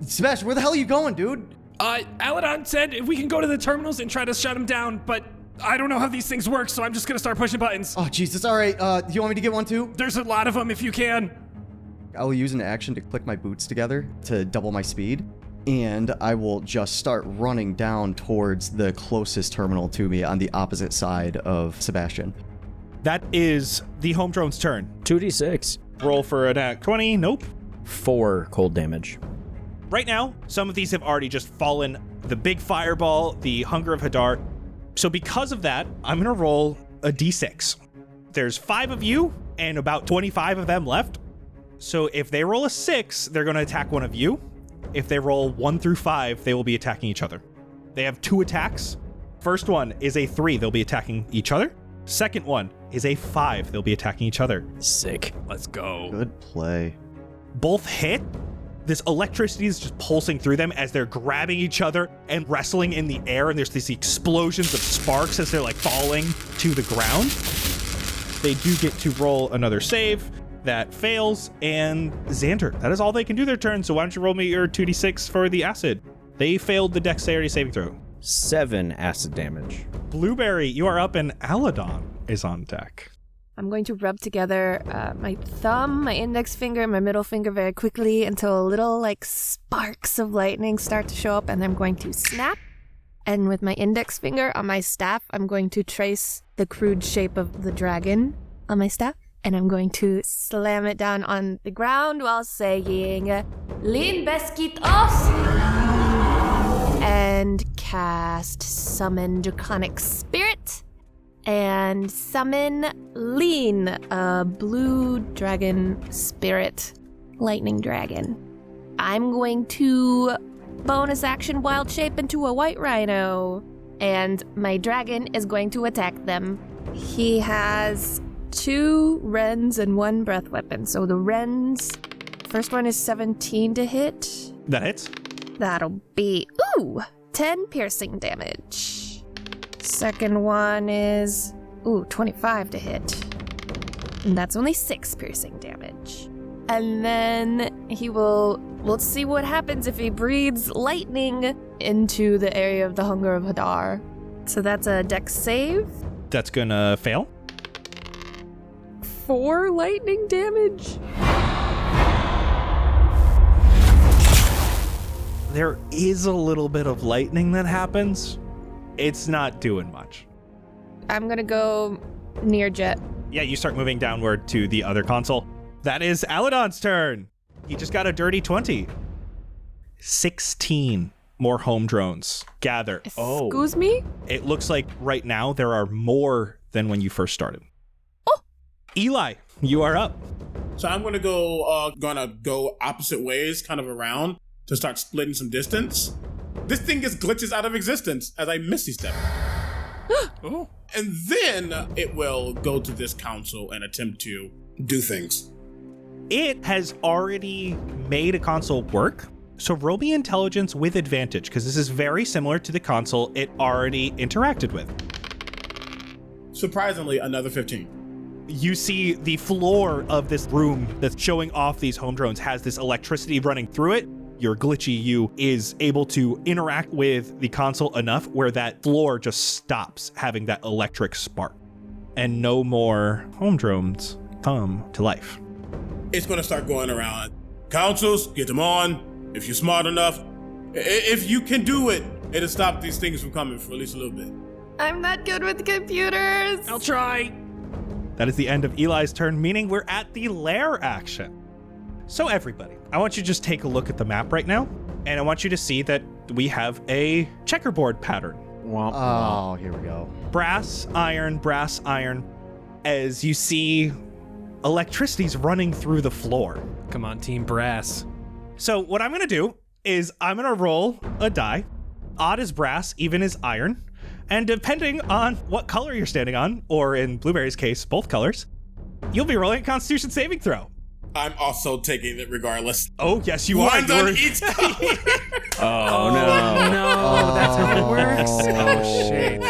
Sebastian, where the hell are you going, dude? Aladon said if we can go to the terminals and try to shut him down, but I don't know how these things work, so I'm just gonna start pushing buttons. Oh, Jesus. All right. Do you want me to get one too? There's a lot of them if you can. I will use an action to click my boots together to double my speed, and I will just start running down towards the closest terminal to me on the opposite side of Sebastian. That is the home drone's turn. 2d6. Roll for attack. 20. Nope. 4 cold damage. Right now, some of these have already just fallen. The big fireball, the Hunger of Hadar. So because of that, I'm going to roll a d6. There's 5 of you and about 25 of them left. So if they roll a 6, they're going to attack one of you. If they roll 1 through 5, they will be attacking each other. They have 2 attacks. First one is a 3. They'll be attacking each other. Second one is a 5. They'll be attacking each other. Sick. Let's go. Good play. Both hit. This electricity is just pulsing through them as they're grabbing each other and wrestling in the air. And there's these explosions of sparks as they're like falling to the ground. They do get to roll another save. That fails. And Xander, that is all they can do their turn. So why don't you roll me your 2d6 for the acid? They failed the dexterity saving throw. 7 acid damage. Blueberry, you are up and Aladon is on deck. I'm going to rub together my thumb, my index finger, and my middle finger very quickly until little sparks of lightning start to show up, and I'm going to snap. And with my index finger on my staff, I'm going to trace the crude shape of the dragon on my staff, and I'm going to slam it down on the ground while saying, Lin Beskit Os! And cast Summon Draconic Spirit. And summon Lean, a blue dragon spirit, lightning dragon. I'm going to bonus action wild shape into a white rhino, and my dragon is going to attack them. He has 2 wrens and 1 breath weapon. So the wrens, first one is 17 to hit. That hits. That'll be, 10 piercing damage. Second one is, 25 to hit. And that's only 6 piercing damage. And then let's see what happens if he breathes lightning into the area of the Hunger of Hadar. So that's a dex save. That's gonna fail. 4 lightning damage. There is a little bit of lightning that happens. It's not doing much. I'm gonna go near Jett. Yeah, you start moving downward to the other console. That is Aladon's turn. He just got a dirty 20. 16 more home drones gather. Excuse me? It looks like right now there are more than when you first started. Oh! Eli, you are up. So I'm gonna go opposite ways, kind of around, to start splitting some distance. This thing gets glitches out of existence as I misty step. Oh. And then it will go to this console and attempt to do things. It has already made a console work. So roll me intelligence with advantage, because this is very similar to the console it already interacted with. Surprisingly, another 15. You see the floor of this room that's showing off these home drones has this electricity running through it. Your glitchy you is able to interact with the console enough where that floor just stops having that electric spark. And no more home drones come to life. It's going to start going around. Consoles, get them on. If you're smart enough, if you can do it, it'll stop these things from coming for at least a little bit. I'm not good with computers. I'll try. That is the end of Eli's turn, meaning we're at the lair action. So everybody, I want you to just take a look at the map right now, and I want you to see that we have a checkerboard pattern. Oh, here we go. Brass, iron, as you see electricity's running through the floor. Come on, Team Brass. So what I'm going to do is I'm going to roll a die. Odd is brass, even is iron. And depending on what color you're standing on, or in Blueberry's case, both colors, you'll be rolling a Constitution saving throw. I'm also taking it regardless. Oh, yes, you are. One's on each color. Oh, no. No, that's how it works. Oh, shit.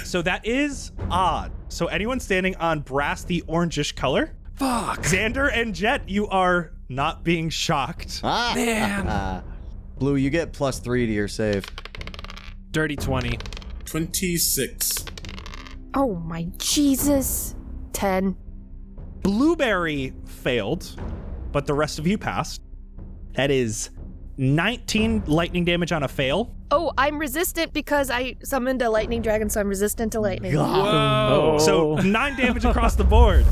So that is odd. So anyone standing on brass, the orangish color. Fuck. Xander and Jett, you are not being shocked. Man. Blue, you get +3 to your save. Dirty 20. 26. Oh my Jesus. 10. Blueberry failed, but the rest of you passed. That is 19 lightning damage on a fail. Oh, I'm resistant because I summoned a lightning dragon, so I'm resistant to lightning. Whoa. So 9 damage across the board.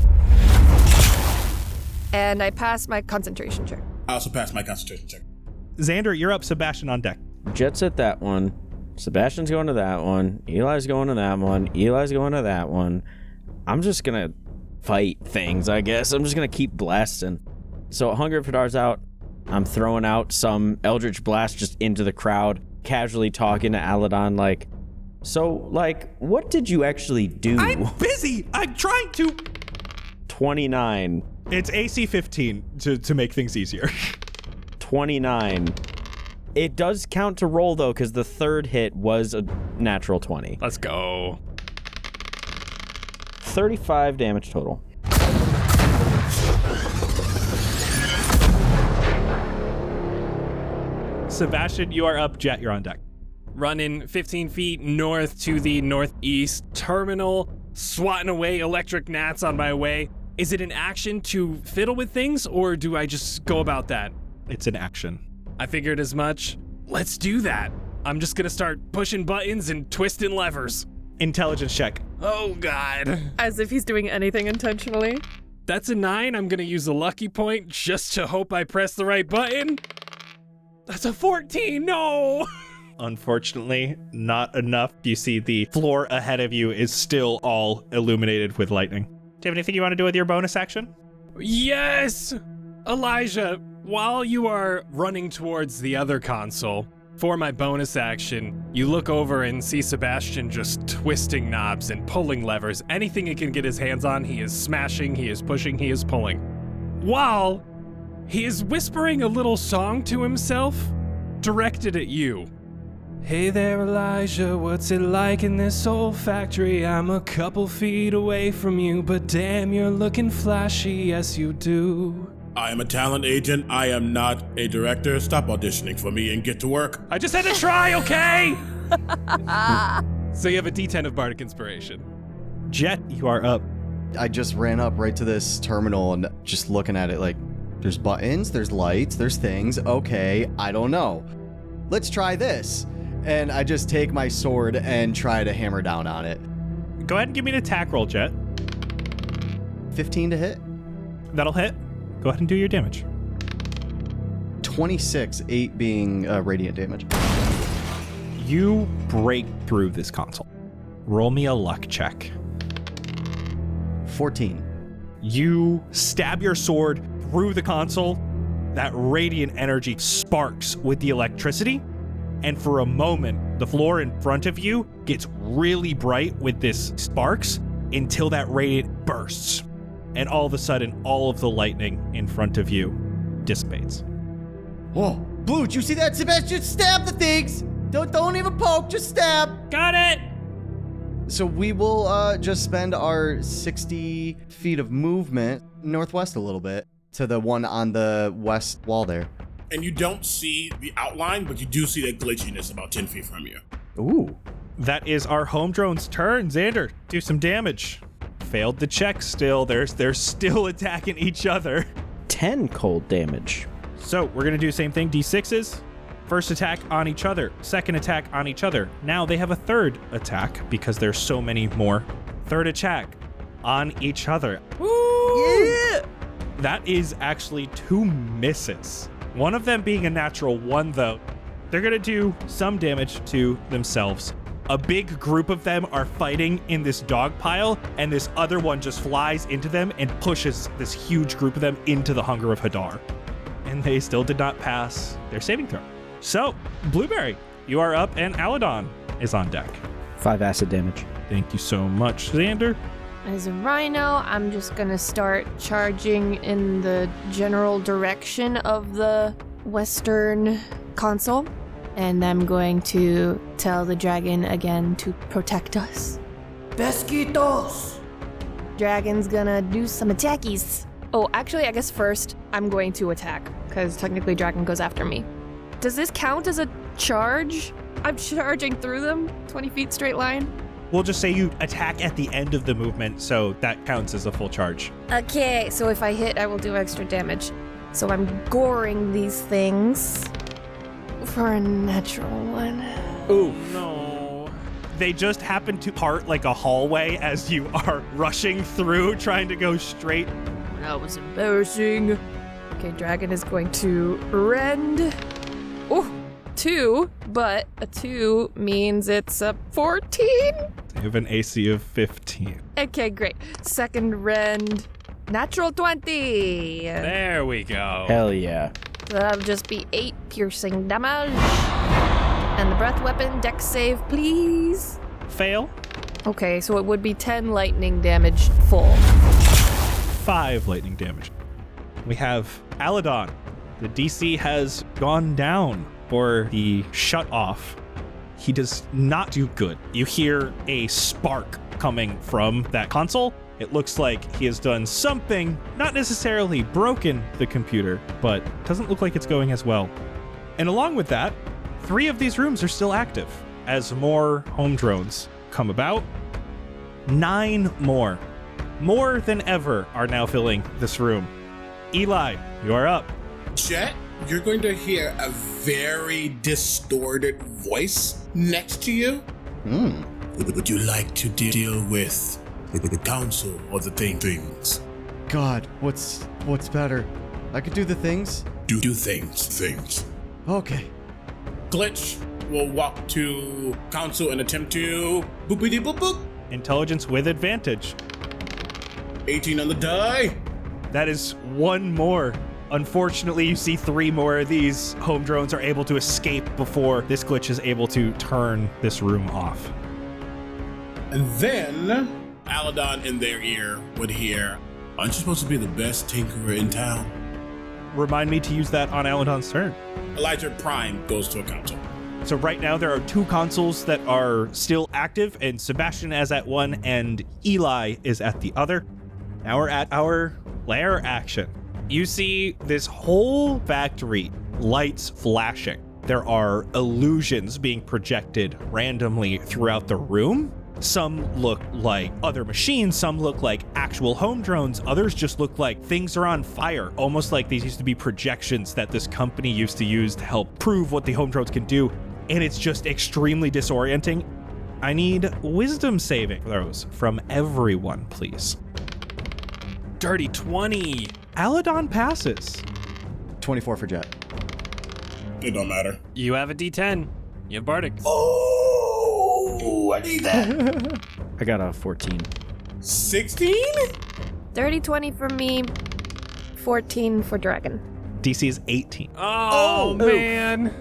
And I passed my concentration check. I also passed my concentration check. Xander, you're up. Sebastian on deck. Jett's at that one. Sebastian's going to that one. Eli's going to that one. Eli's going to that one. I'm just going to fight things, I guess. I'm just going to keep blasting. So Hunger of Hadar's out. I'm throwing out some Eldritch Blast just into the crowd, casually talking to Aladon like, so, like, what did you actually do? I'm busy. I'm trying to. 29. It's AC 15 to make things easier. 29. It does count to roll, though, because the third hit was a natural 20. Let's go. 35 damage total. Sebastian, you are up. Jett, you're on deck. Running 15 feet north to the northeast terminal, swatting away electric gnats on my way. Is it an action to fiddle with things, or do I just go about that? It's an action. I figured as much. Let's do that. I'm just gonna start pushing buttons and twisting levers. Intelligence check. Oh, God. As if he's doing anything intentionally. That's a 9. I'm gonna use a lucky point just to hope I press the right button. That's a 14. No! Unfortunately, not enough. You see the floor ahead of you is still all illuminated with lightning. Do you have anything you want to do with your bonus action? Yes! Elijah, while you are running towards the other console, for my bonus action, you look over and see Sebastian just twisting knobs and pulling levers. Anything he can get his hands on, he is smashing, he is pushing, he is pulling. While he is whispering a little song to himself, directed at you. Hey there, Elijah, what's it like in this old factory? I'm a couple feet away from you, but damn, you're looking flashy, yes you do. I am a talent agent. I am not a director. Stop auditioning for me and get to work. I just had to try, okay? So you have a D10 of Bardic Inspiration. Jett, you are up. I just ran up right to this terminal and just looking at it like, there's buttons, there's lights, there's things. Okay, I don't know. Let's try this. And I just take my sword and try to hammer down on it. Go ahead and give me an attack roll, Jett. 15 to hit. That'll hit. Go ahead and do your damage. 26, 8 being radiant damage. You break through this console. Roll me a luck check. 14. You stab your sword through the console. That radiant energy sparks with the electricity. And for a moment, the floor in front of you gets really bright with this sparks until that radiant bursts. And all of a sudden, all of the lightning in front of you dissipates. Whoa, Blue, did you see that? Sebastian, stab the things! Don't even poke, just stab! Got it! So we will just spend our 60 feet of movement northwest a little bit to the one on the west wall there. And you don't see the outline, but you do see that glitchiness about 10 feet from you. Ooh. That is our home drone's turn. Xander, do some damage. Failed the check still. They're still attacking each other. 10 cold damage. So we're going to do the same thing. D6s. First attack on each other. Second attack on each other. Now they have a third attack because there's so many more. Third attack on each other. Woo! Yeah! That is actually 2 misses. One of them being a natural 1, though. They're going to do some damage to themselves. A big group of them are fighting in this dog pile, and this other one just flies into them and pushes this huge group of them into the Hunger of Hadar. And they still did not pass their saving throw. So, Blueberry, you are up, and Aladon is on deck. 5 acid damage. Thank you so much, Xander. As a rhino, I'm just gonna start charging in the general direction of the western console. And I'm going to tell the dragon again to protect us. Pesquitos! Dragon's gonna do some attackies. Oh, actually, I guess first I'm going to attack, because technically dragon goes after me. Does this count as a charge? I'm charging through them, 20 feet straight line. We'll just say you attack at the end of the movement, so that counts as a full charge. Okay, so if I hit, I will do extra damage. So I'm goring these things for a natural 1. Ooh. No. They just happen to part like a hallway as you are rushing through, trying to go straight. That was embarrassing. Okay, dragon is going to rend Oh, 2, but a 2 means it's a 14? You have an AC of 15. Okay, great. Second rend, natural 20. There we go. Hell yeah. So that'll just be 8 piercing damage. And the breath weapon, dex save, please. Fail. Okay, so it would be 10 lightning damage full. 5 lightning damage. We have Aladon. The DC has gone down for the shut off. He does not do good. You hear a spark coming from that console. It looks like he has done something, not necessarily broken the computer, but doesn't look like it's going as well. And along with that, 3 of these rooms are still active as more home drones come about. 9 more than ever, are now filling this room. Eli, you are up. Jett, you're going to hear a very distorted voice next to you. Would you like to deal with the council or the things? God, what's better? I could do the things. Do things. Okay. Glitch will walk to council and attempt to boopity boop boop. Intelligence with advantage. 18 on the die. That is 1 more. Unfortunately, you see 3 more of these home drones are able to escape before this glitch is able to turn this room off. And then Aladon in their ear would hear, aren't you supposed to be the best tinkerer in town? Remind me to use that on Aladon's turn. Elijah Prime goes to a council. So right now there are 2 consoles that are still active, and Sebastian is at one and Eli is at the other. Now we're at our lair action. You see this whole factory, lights flashing. There are illusions being projected randomly throughout the room. Some look like other machines, some look like actual home drones, others just look like things are on fire, almost like these used to be projections that this company used to use to help prove what the home drones can do, and it's just extremely disorienting. I need wisdom saving throws from everyone, please. Dirty 20. Aladon passes. 24 for Jett. It don't matter. You have a D10. You have Bardic. Oh, I need that. I got a 14. 16? Dirty 20 for me, 14 for Dragon. DC is 18. Oh man.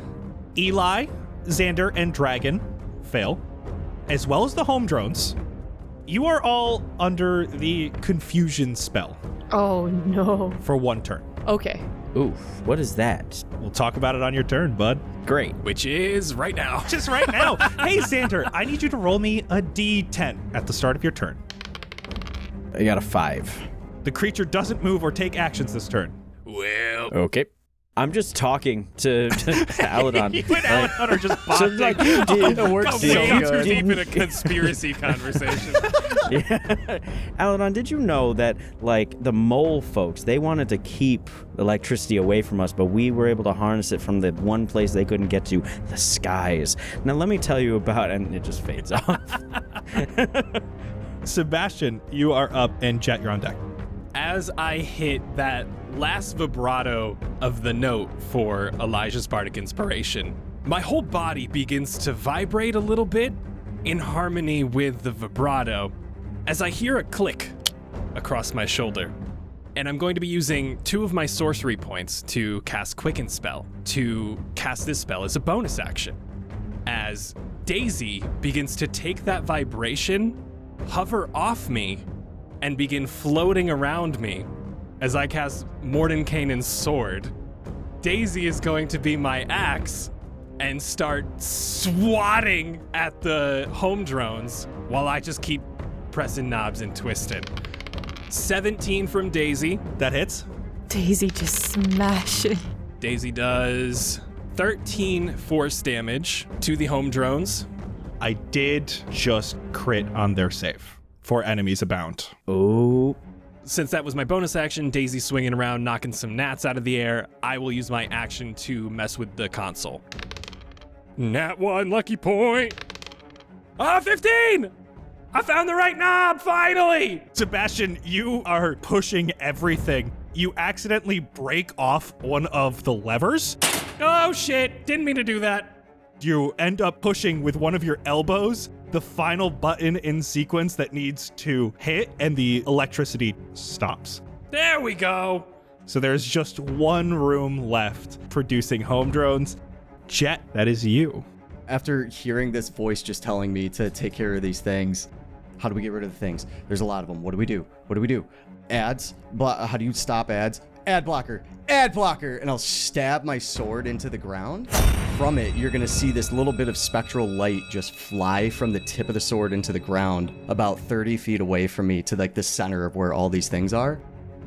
Eli, Xander, and Dragon fail, as well as the home drones. You are all under the confusion spell Oh no. for 1 turn. Okay. Oof, what is that? We'll talk about it on your turn, bud. Great. Which is right now. Just right now. Hey, Xander, I need you to roll me a D10 at the start of your turn. I got a 5. The creature doesn't move or take actions this turn. Well, Okay. I'm just talking to Aladon. You and Aladon are just So bonding. like you did. It works so way too good. deep in a conspiracy conversation. Yeah. Aladon, did you know that, like, the mole folks, they wanted to keep electricity away from us, but we were able to harness it from the one place they couldn't get to, the skies. Now, let me tell you about, and it just fades off. Sebastian, you are up, and Jett, you're on deck. As I hit that last vibrato of the note for Elijah's Bardic Inspiration, my whole body begins to vibrate a little bit in harmony with the vibrato as I hear a click across my shoulder. And I'm going to be using 2 of my sorcery points to cast Quicken Spell, to cast this spell as a bonus action. As Daisy begins to take that vibration, hover off me, and begin floating around me as I cast Mordenkainen's sword. Daisy is going to be my axe and start swatting at the home drones while I just keep pressing knobs and twisting. 17 from Daisy. That hits. Daisy just smashing. Daisy does 13 force damage to the home drones. I did just crit on their save. For enemies abound. Oh. Since that was my bonus action, Daisy swinging around, knocking some gnats out of the air, I will use my action to mess with the console. Nat 1, lucky point. 15! I found the right knob, finally! Sebastian, you are pushing everything. You accidentally break off one of the levers. Oh shit, didn't mean to do that. You end up pushing with one of your elbows the final button in sequence that needs to hit, and the electricity stops. There we go. So there's just one room left producing home drones. Jett, that is you. After hearing this voice just telling me to take care of these things, how do we get rid of the things? There's a lot of them. What do we do? What do we do? Ads? How do you stop ads? Ad blocker. Ad blocker. And I'll stab my sword into the ground. From it, you're going to see this little bit of spectral light just fly from the tip of the sword into the ground about 30 feet away from me to like the center of where all these things are.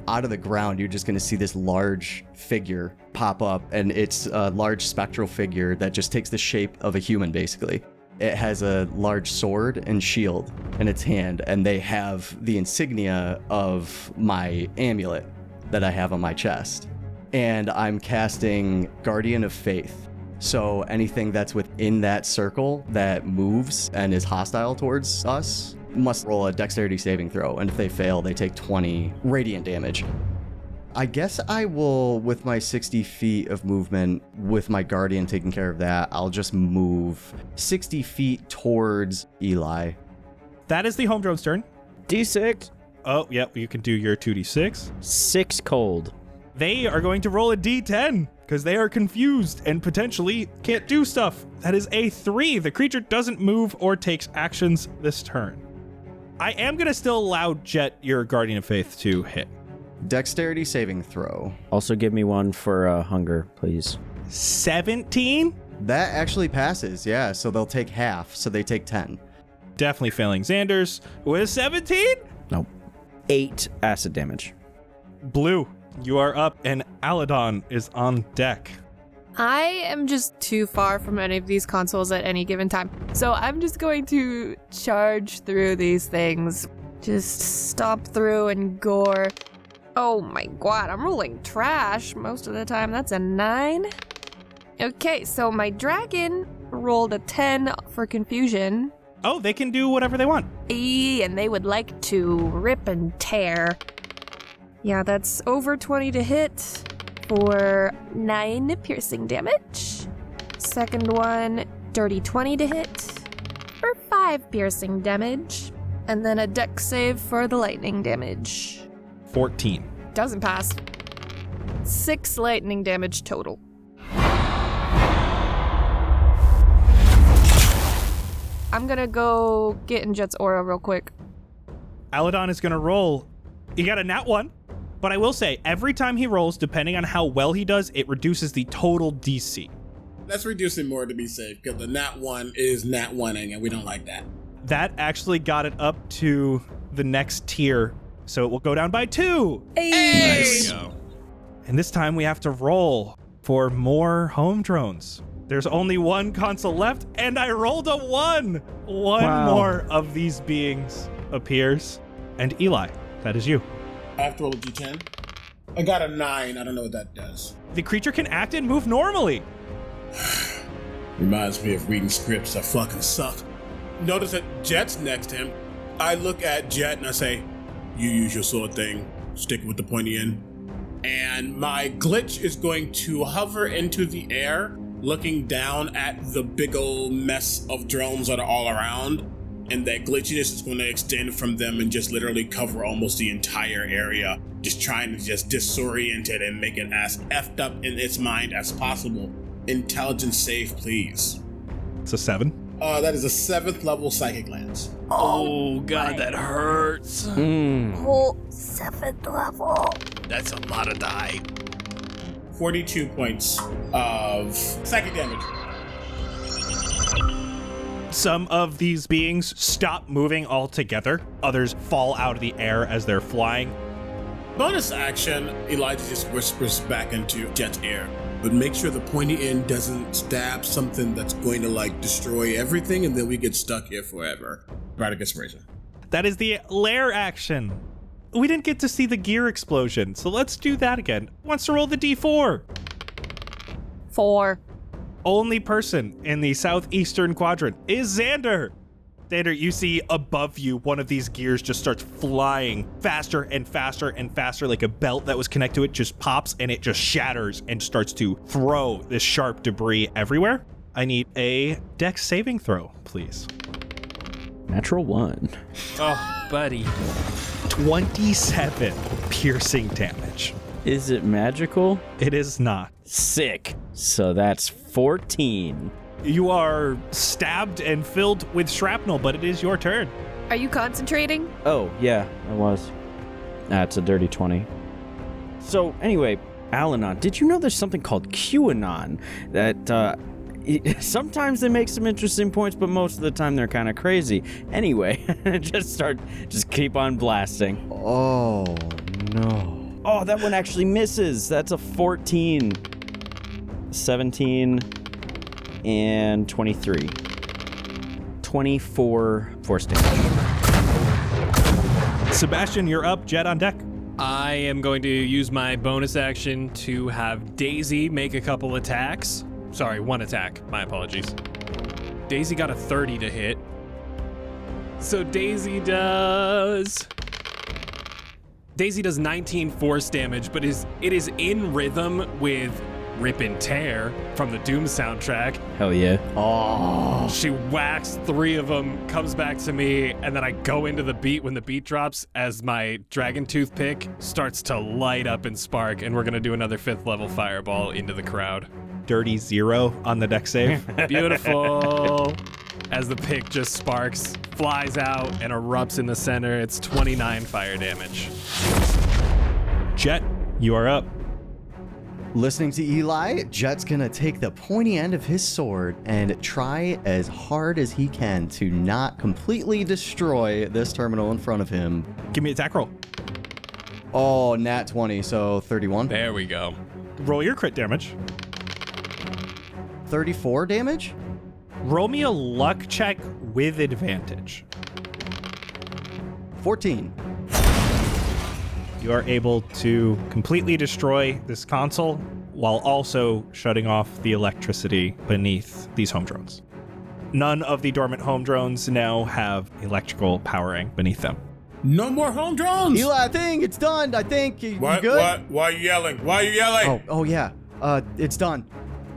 Out of the ground, you're just going to see this large figure pop up, and it's a large spectral figure that just takes the shape of a human, basically. It has a large sword and shield in its hand, and they have the insignia of my amulet that I have on my chest. And I'm casting Guardian of Faith. So anything that's within that circle that moves and is hostile towards us must roll a dexterity saving throw, and if they fail, they take 20 radiant damage. I guess I will, with my 60 feet of movement, with my guardian taking care of that, I'll just move 60 feet towards Eli. That is the home drone's turn. D6. Oh, yep, you can do your 2d6. 6 cold. They are going to roll a d10 because they are confused and potentially can't do stuff. That is a 3. The creature doesn't move or takes actions this turn. I am going to still allow Jett, your Guardian of Faith, to hit. Dexterity saving throw. Also give me one for hunger, please. 17? That actually passes, yeah, so they'll take half, so they take 10. Definitely failing Xander's with 17? Nope. 8 acid damage. Blue, you are up, and Aladon is on deck. I am just too far from any of these consoles at any given time. So I'm just going to charge through these things. Just stomp through and gore. Oh my god, I'm rolling trash most of the time. That's a 9. Okay, so my dragon rolled a 10 for confusion. Oh, they can do whatever they want. And they would like to rip and tear. Yeah, that's over 20 to hit for 9 piercing damage. Second one, dirty 20 to hit for 5 piercing damage. And then a dex save for the lightning damage. 14. Doesn't pass. 6 lightning damage total. I'm gonna go get in Jett's aura real quick. Aladon is going to roll. He got a nat 1, but I will say, every time he rolls, depending on how well he does, it reduces the total DC. Let's reduce it more to be safe, because the nat 1 is nat 1ing, and we don't like that. That actually got it up to the next tier, so it will go down by 2. Hey! There we go. And this time we have to roll for more home drones. There's only one console left, and I rolled a 1. One more of these beings appears. And Eli, that is you. I have to roll a d10. I got a 9. I don't know what that does. The creature can act and move normally. Reminds me of reading scripts that fucking suck. Notice that Jett's next to him. I look at Jett and I say, you use your sword thing, stick with the pointy end. And my glitch is going to hover into the air, looking down at the big old mess of drones that are all around. And that glitchiness is going to extend from them and just literally cover almost the entire area. Just trying to just disorient it and make it as effed up in its mind as possible. Intelligence save, please. It's a 7. That is a 7th level psychic lance. Oh god, that hurts. Whole 7th level. That's a lot of die. 42 points of psychic damage. Some of these beings stop moving altogether. Others fall out of the air as they're flying. Bonus action, Elijah just whispers back into Jett's ear. But make sure the pointy end doesn't stab something that's going to like destroy everything and then we get stuck here forever. Bardic Inspiration. That is the lair action. We didn't get to see the gear explosion, so let's do that again. Wants to roll the D4. 4. Only person in the southeastern quadrant is Xander. Xander, you see above you, one of these gears just starts flying faster and faster and faster, like a belt that was connected to it just pops and it just shatters and starts to throw this sharp debris everywhere. I need a dex saving throw, please. Natural 1. Oh, buddy. 27 piercing damage. Is it magical? It is not. Sick. So that's 14. You are stabbed and filled with shrapnel, but it is your turn. Are you concentrating? Oh, yeah, I was. That's a dirty 20. So, anyway, Aladon, did you know there's something called QAnon that, sometimes they make some interesting points, but most of the time they're kind of crazy. Anyway, just keep on blasting. Oh, no. Oh, that one actually misses. That's a 14, 17, and 23. 24 force damage. Sebastian, you're up. Jett on deck. I am going to use my bonus action to have Daisy make a couple attacks. Sorry, one attack. My apologies. Daisy got a 30 to hit. So Daisy does 19 force damage, but it is in rhythm with Rip and Tear from the Doom soundtrack. Hell yeah. Oh. She whacks 3 of them, comes back to me, and then I go into the beat when the beat drops as my Dragon Tooth pick starts to light up and spark, and we're going to do another 5th level fireball into the crowd. Dirty 0 on the deck save. Beautiful. As the pick just sparks, flies out, and erupts in the center. It's 29 fire damage. Jett, you are up. Listening to Eli, Jett's gonna take the pointy end of his sword and try as hard as he can to not completely destroy this terminal in front of him. Give me an attack roll. Oh, nat 20, so 31. There we go. Roll your crit damage. 34 damage? Roll me a luck check with advantage. 14. You are able to completely destroy this console while also shutting off the electricity beneath these home drones. None of the dormant home drones now have electrical powering beneath them. No more home drones! Eli, I think it's done. I think you What? good? What? Why are you yelling? Why are you yelling? Oh yeah. It's done.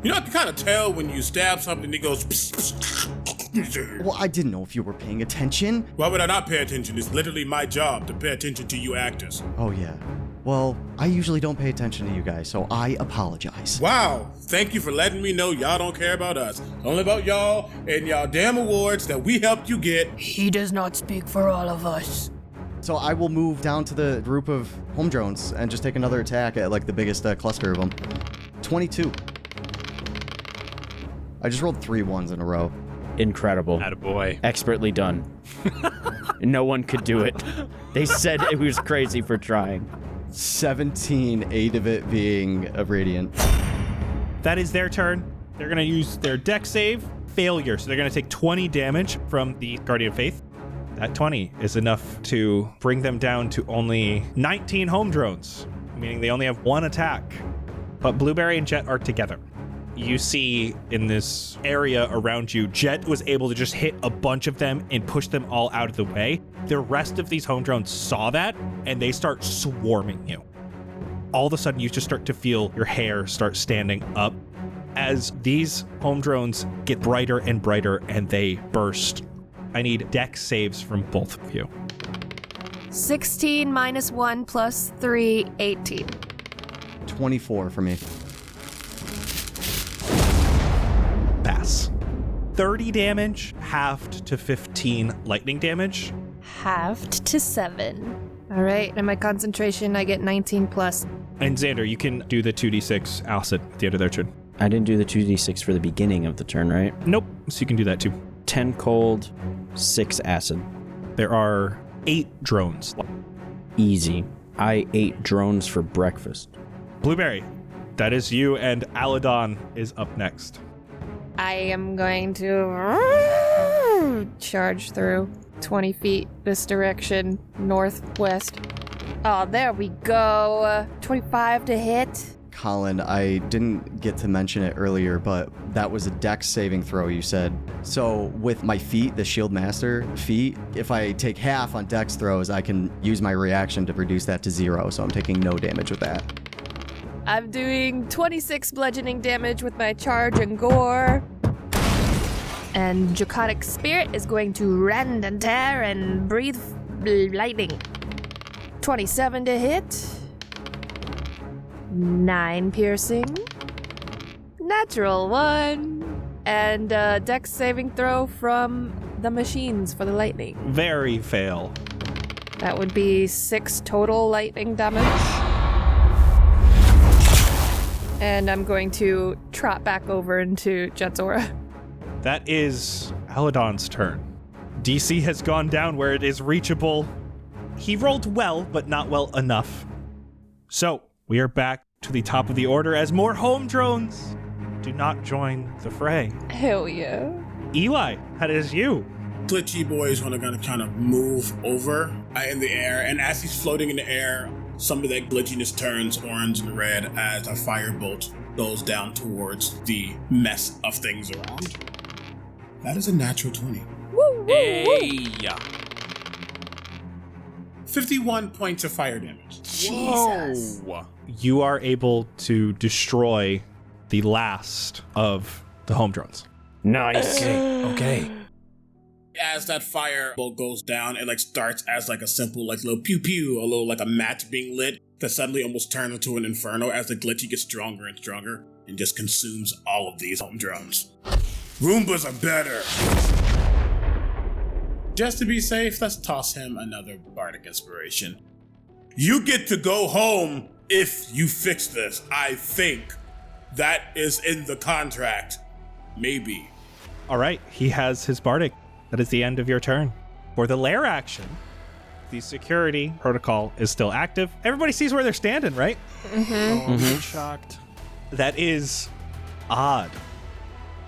You know, I can kind of tell when you stab something, it goes... psst, psst. Well, I didn't know if you were paying attention. Why would I not pay attention? It's literally my job to pay attention to you actors. Oh yeah. Well, I usually don't pay attention to you guys, so I apologize. Wow. Thank you for letting me know y'all don't care about us. Only about y'all and y'all damn awards that we helped you get. He does not speak for all of us. So I will move down to the group of home drones and just take another attack at like the biggest cluster of them. 22. I just rolled 3 ones in a row. Incredible. Attaboy. Expertly done. No one could do it. They said it was crazy for trying. 17, 8 of it being a radiant. That is their turn. They're going to use their deck save. Failure. So they're going to take 20 damage from the Guardian of Faith. That 20 is enough to bring them down to only 19 home drones, meaning they only have 1 attack. But Blueberry and Jett are together. You see in this area around you, Jett was able to just hit a bunch of them and push them all out of the way. The rest of these home drones saw that, and they start swarming you. All of a sudden, you just start to feel your hair start standing up as these home drones get brighter and brighter, and they burst. I need deck saves from both of you. 16 minus 1 plus 3, 18. 24 for me. Pass. 30 damage, halved to 15 lightning damage. Halved to 7. All right, and my concentration, I get 19 plus. And Xander, you can do the 2d6 acid at the end of their turn. I didn't do the 2d6 for the beginning of the turn, right? Nope, so you can do that too. 10 cold, 6 acid. There are 8 drones. Easy. I ate drones for breakfast. Blueberry, that is you, and Aladon is up next. I am going to charge through 20 feet this direction, northwest. Oh, there we go. 25 to hit. Colin, I didn't get to mention it earlier, but that was a dex saving throw you said. So with my feet, the Shield Master feat, if I take half on dex throws, I can use my reaction to reduce that to 0, so I'm taking no damage with that. I'm doing 26 bludgeoning damage with my charge and gore. And Draconic Spirit is going to rend and tear and breathe lightning. 27 to hit. 9 piercing. Natural 1. And dex saving throw from the machines for the lightning. Very fail. That would be 6 total lightning damage. And I'm going to trot back over into Jett's aura. That is Aladon's turn. DC has gone down where it is reachable. He rolled well, but not well enough. So, we are back to the top of the order as more home drones do not join the fray. Hell yeah. Eli, that is you. Glitchy boy is going to kind of move over in the air, and as he's floating in the air, some of that glitchiness turns orange and red as a firebolt goes down towards the mess of things around. That is a natural 20. Woo, woo, Hey! 51 points of fire damage. Jesus. Whoa. You are able to destroy the last of the home drones. Nice. Okay. As that firebolt goes down, it starts as a simple little pew pew, a little like a match being lit that suddenly almost turns into an inferno as the glitchy gets stronger and stronger and just consumes all of these home drones. Roombas are better. Just to be safe, let's toss him another bardic inspiration. You get to go home if you fix this. I think that is in the contract. Maybe. All right, he has his bardic. That is the end of your turn. For the lair action, the security protocol is still active. Everybody sees where they're standing, right? I'm shocked. That is odd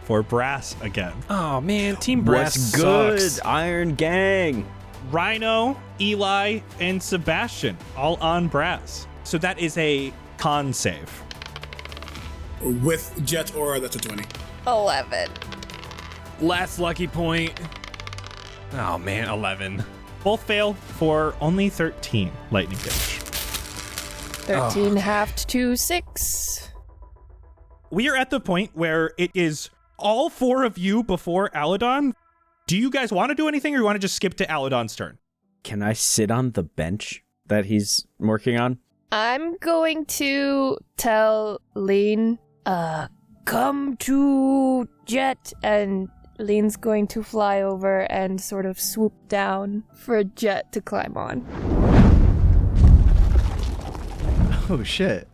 for Brass again. Oh man, Team Brass What's good, sucks. Iron Gang? Rhino, Eli, and Sebastian, all on Brass. So that is a con save. With Jett's aura, that's a 20. 11. Last lucky point. Oh man, 11. Both fail for only 13 lightning damage. 13 halved to 6. We are at the point where it is all 4 of you before Aladon. Do you guys want to do anything, or you want to just skip to Aladon's turn? Can I sit on the bench that he's working on? I'm going to tell Lean, come to Jett, and Lean's going to fly over and sort of swoop down for Jett to climb on. Oh, shit.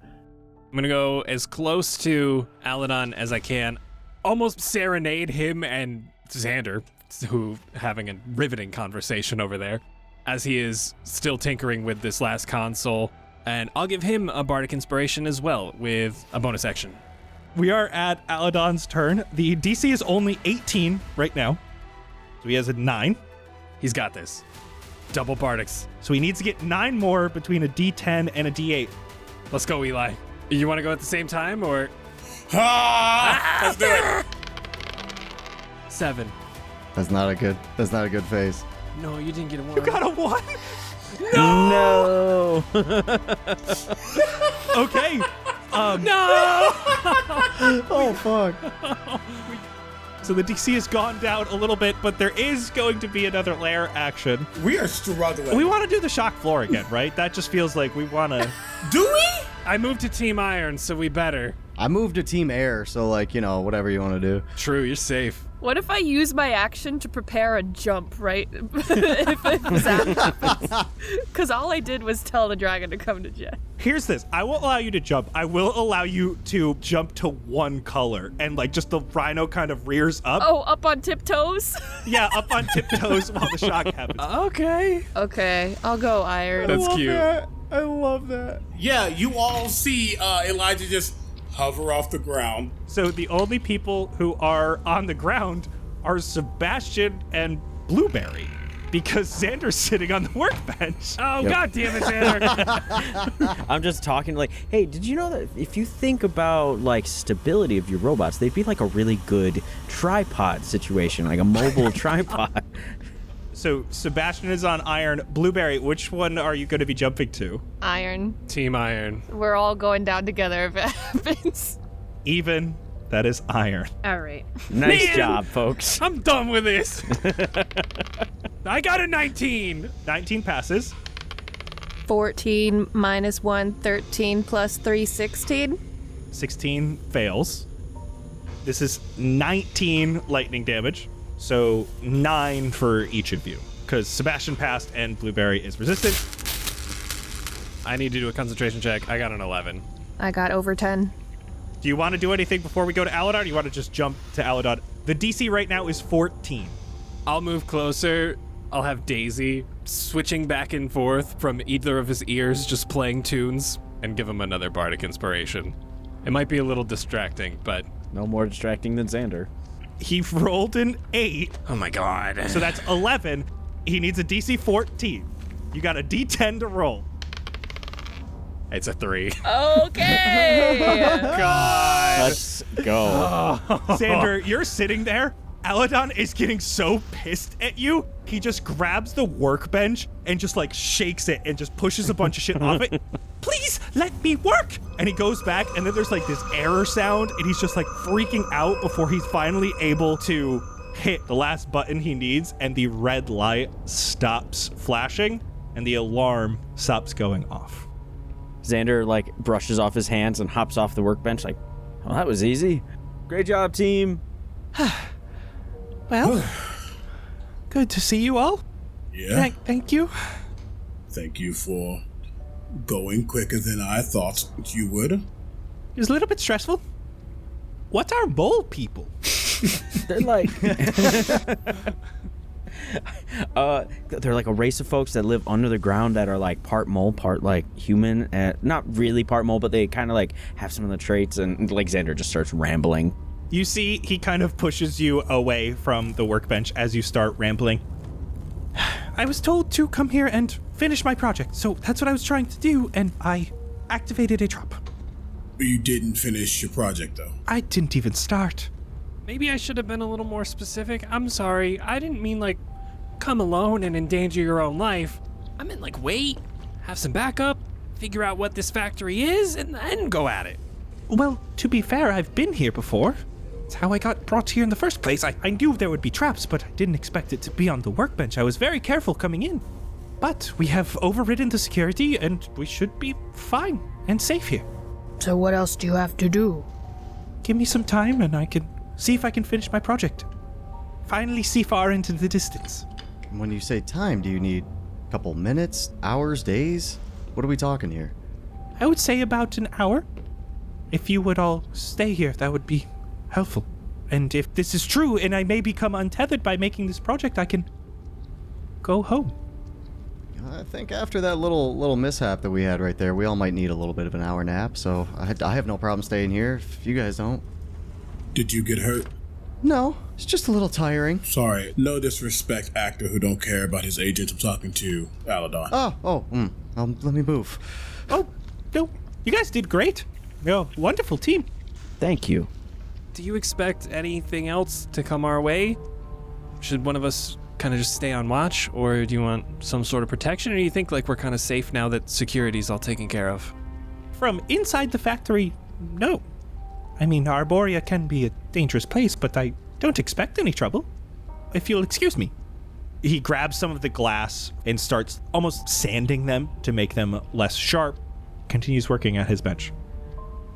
I'm gonna go as close to Aladon as I can, almost serenade him and Xander, who having a riveting conversation over there, as he is still tinkering with this last console. And I'll give him a bardic inspiration as well with a bonus action. We are at Aladon's turn. The DC is only 18 right now. So he has a 9. He's got this. Double bardics. So he needs to get 9 more between a D10 and a D8. Let's go, Eli. You want to go at the same time, or? Let's do it. 7. That's not a good phase. No, you didn't get a 1. You got a 1? No. Okay. No! Oh, fuck. So the DC has gone down a little bit, but there is going to be another lair action. We are struggling. We want to do the shock floor again, right? That just feels like we want to. Do we? I moved to Team Iron, so we better. I moved to Team Air, so whatever you want to do. True, you're safe. What if I use my action to prepare a jump, right? if that happens. Because all I did was tell the dragon to come to Jett. Here's this. I won't allow you to jump. I will allow you to jump to one color, and just the rhino kind of rears up. Oh, up on tiptoes? Yeah, up on tiptoes while the shock happens. Okay. Okay, I'll go iron. That's cute. I love that. Yeah, you all see Elijah just hover off the ground. So the only people who are on the ground are Sebastian and Blueberry. because Xander's sitting on the workbench. Oh, God damn it, Xander. I'm just talking like, hey, did you know that if you think about like stability of your robots, they'd be like a really good tripod situation, like a mobile tripod. So Sebastian is on iron. Blueberry, which one are you going to be jumping to? Iron. Team Iron. We're all going down together if it happens. Even. That is iron. All right. Nice Man! job, folks. I'm done with this. I got a 19. 19 passes. 14 minus 1, 13 plus 3, 16. 16 fails. This is 19 lightning damage. So 9 for each of you. Because Sebastian passed and Blueberry is resistant. I need to do a concentration check. I got an 11. I got over 10. Do you want to do anything before we go to Aladon, or do you want to just jump to Aladon? The DC right now is 14. I'll move closer. I'll have Daisy switching back and forth from either of his ears, just playing tunes, and give him another bardic inspiration. It might be a little distracting, but... No more distracting than Xander. He rolled an 8. Oh my God. So that's 11. He needs a DC 14. You got a D10 to roll. It's a 3. Okay. God. Let's go. Xander, you're sitting there. Aladon is getting so pissed at you. He just grabs the workbench and just like shakes it and just pushes a bunch of shit off it. Please let me work. And he goes back and then there's like this error sound and he's just like freaking out before he's finally able to hit the last button he needs and the red light stops flashing and the alarm stops going off. Xander like brushes off his hands and hops off the workbench like, well, that was easy. Great job, team. Well, good to see you all. Yeah. Thank you. Thank you for going quicker than I thought you would. It was a little bit stressful. What are mole people? They're like they're like a race of folks that live under the ground that are like part mole, part like human. Not really part mole, but they kind of like have some of the traits. And like Xander just starts rambling. You see, he kind of pushes you away from the workbench as you start rambling. I was told to come here and finish my project, so that's what I was trying to do, and I activated a trap. You didn't finish your project, though. I didn't even start. Maybe I should have been a little more specific. I'm sorry. I didn't mean like come alone and endanger your own life. I meant like wait, have some backup, figure out what this factory is, and then go at it. Well, to be fair, I've been here before. It's how I got brought here in the first place. I knew there would be traps, but I didn't expect it to be on the workbench. I was very careful coming in. But we have overridden the security, and we should be fine and safe here. So what else do you have to do? Give me some time, and I can see if I can finish my project. Finally see far into the distance. When you say time, do you need a couple minutes, hours, days? What are we talking here? I would say about an hour. If you would all stay here, that would be helpful. And if this is true, and I may become untethered by making this project, I can go home. I think after that little mishap that we had right there, we all might need a little bit of an hour nap, so I have no problem staying here if you guys don't. Did you get hurt? No, it's just a little tiring. Sorry, no disrespect, actor who don't care about his agent. I'm talking to Aladon. Let me move. Oh, no, you guys did great. You're a wonderful team. Thank you. Do you expect anything else to come our way? Should one of us kind of just stay on watch, or do you want some sort of protection, or do you think like we're kind of safe now that security's all taken care of? From inside the factory, no. I mean, Arborea can be a dangerous place, but I don't expect any trouble. If you'll excuse me. He grabs some of the glass and starts almost sanding them to make them less sharp. Continues working at his bench.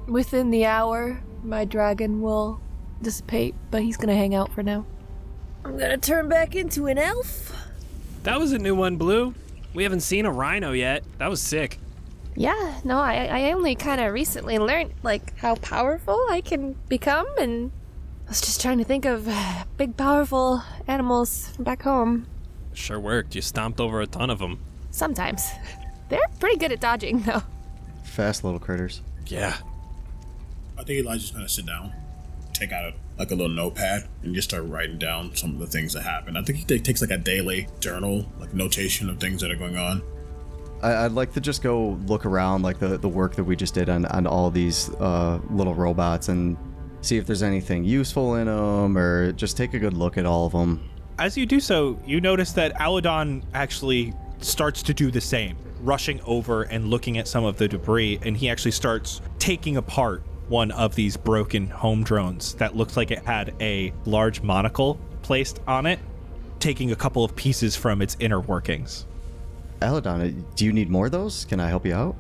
Within the hour, my dragon will dissipate, but he's gonna hang out for now. I'm gonna turn back into an elf. That was a new one, Blue. We haven't seen a rhino yet. That was sick. Yeah, no, I only kind of recently learned, like, how powerful I can become, and I was just trying to think of big, powerful animals from back home. Sure worked. You stomped over a ton of them. Sometimes. They're pretty good at dodging, though. Fast little critters. Yeah. I think Elijah's gonna sit down, take out a little notepad and just start writing down some of the things that happen. I think he takes like a daily journal, like notation of things that are going on. I'd like to just go look around, like the work that we just did on all these little robots, and see if there's anything useful in them, or just take a good look at all of them. As you do so, you notice that Aladon actually starts to do the same, rushing over and looking at some of the debris, and he actually starts taking apart one of these broken home drones that looks like it had a large monocle placed on it, taking a couple of pieces from its inner workings. Aladon, do you need more of those? Can I help you out?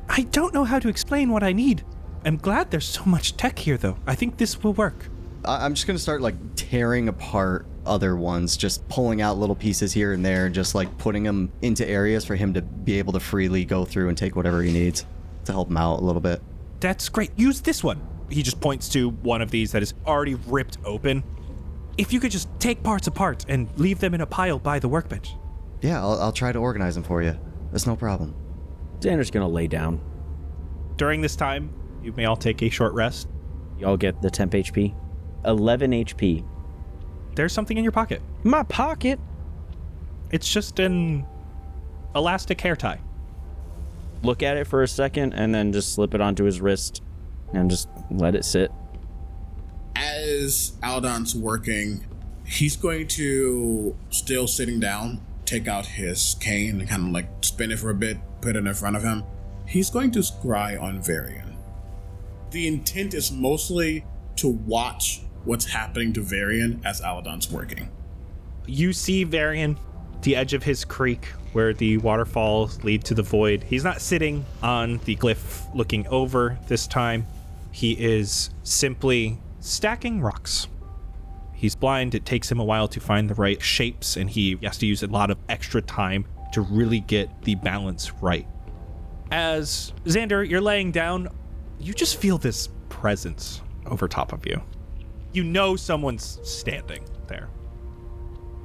I don't know how to explain what I need. I'm glad there's so much tech here, though. I think this will work. I'm just going to start, like, tearing apart other ones, just pulling out little pieces here and there, and just, like, putting them into areas for him to be able to freely go through and take whatever he needs to help him out a little bit. That's great. Use this one. He just points to one of these that is already ripped open. If you could just take parts apart and leave them in a pile by the workbench. Yeah, I'll try to organize them for you. That's no problem. Xander's gonna lay down. During this time, you may all take a short rest. Y'all get the temp HP. 11 HP. There's something in your pocket. My pocket? It's just an elastic hair tie. Look at it for a second and then just slip it onto his wrist and just let it sit. As Aladon's working, he's going to, still sitting down, take out his cane and kind of like spin it for a bit, put it in front of him. He's going to scry on Varian. The intent is mostly to watch what's happening to Varian as Aladon's working. You see Varian, the edge of his creek where the waterfalls lead to the void. He's not sitting on the glyph looking over this time. He is simply stacking rocks. He's blind. It takes him a while to find the right shapes, and he has to use a lot of extra time to really get the balance right. As Xander, you're laying down, you just feel this presence over top of you. You know someone's standing there.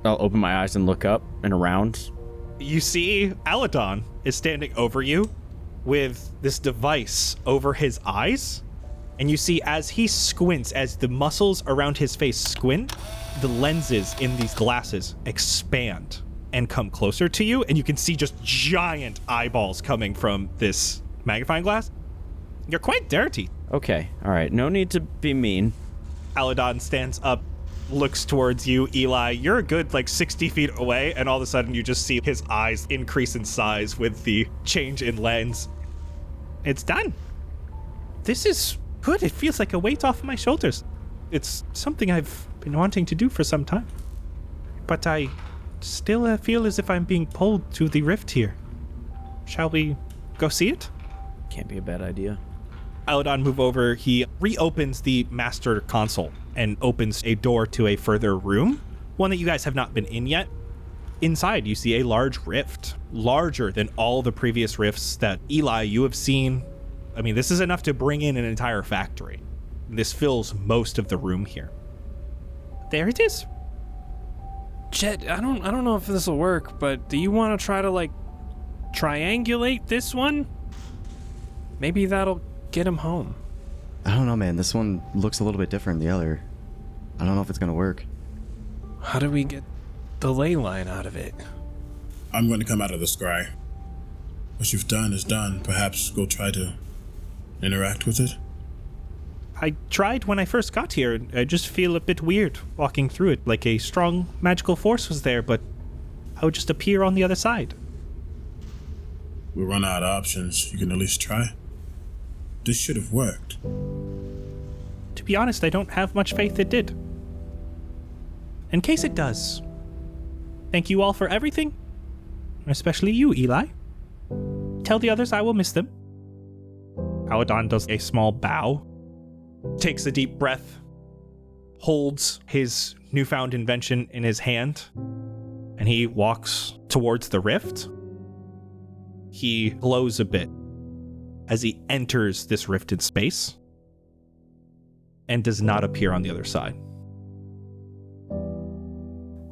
I'll open my eyes and look up and around. You see Aladon is standing over you with this device over his eyes. And you see as he squints, as the muscles around his face squint, the lenses in these glasses expand and come closer to you. And you can see just giant eyeballs coming from this magnifying glass. You're quite dirty. Okay, all right. No need to be mean. Aladon stands up, looks towards you, Eli. You're a good 60 feet away, and all of a sudden you just see his eyes increase in size with the change in lens. It's done. This is good. It feels like a weight off my shoulders. It's something I've been wanting to do for some time. But I still feel as if I'm being pulled to the rift here. Shall we go see it? Can't be a bad idea. Aladon move over. He reopens the master console and opens a door to a further room, one that you guys have not been in yet. Inside, you see a large rift, larger than all the previous rifts that Eli, you have seen. I mean, this is enough to bring in an entire factory. This fills most of the room here. There it is. Jett, I don't know if this will work, but do you want to try to triangulate this one? Maybe that'll get him home. I don't know, man. This one looks a little bit different than the other. I don't know if it's gonna work. How do we get the ley line out of it? I'm going to come out of the scry. What you've done is done. Perhaps go try to interact with it. I tried when I first got here. I just feel a bit weird walking through it, like a strong magical force was there, but I would just appear on the other side. We'll run out of options. You can at least try. This should have worked. To be honest, I don't have much faith it did. In case it does, thank you all for everything, especially you, Eli. Tell the others I will miss them. Aladon does a small bow, takes a deep breath, holds his newfound invention in his hand, and he walks towards the rift. He glows a bit as he enters this rifted space and does not appear on the other side.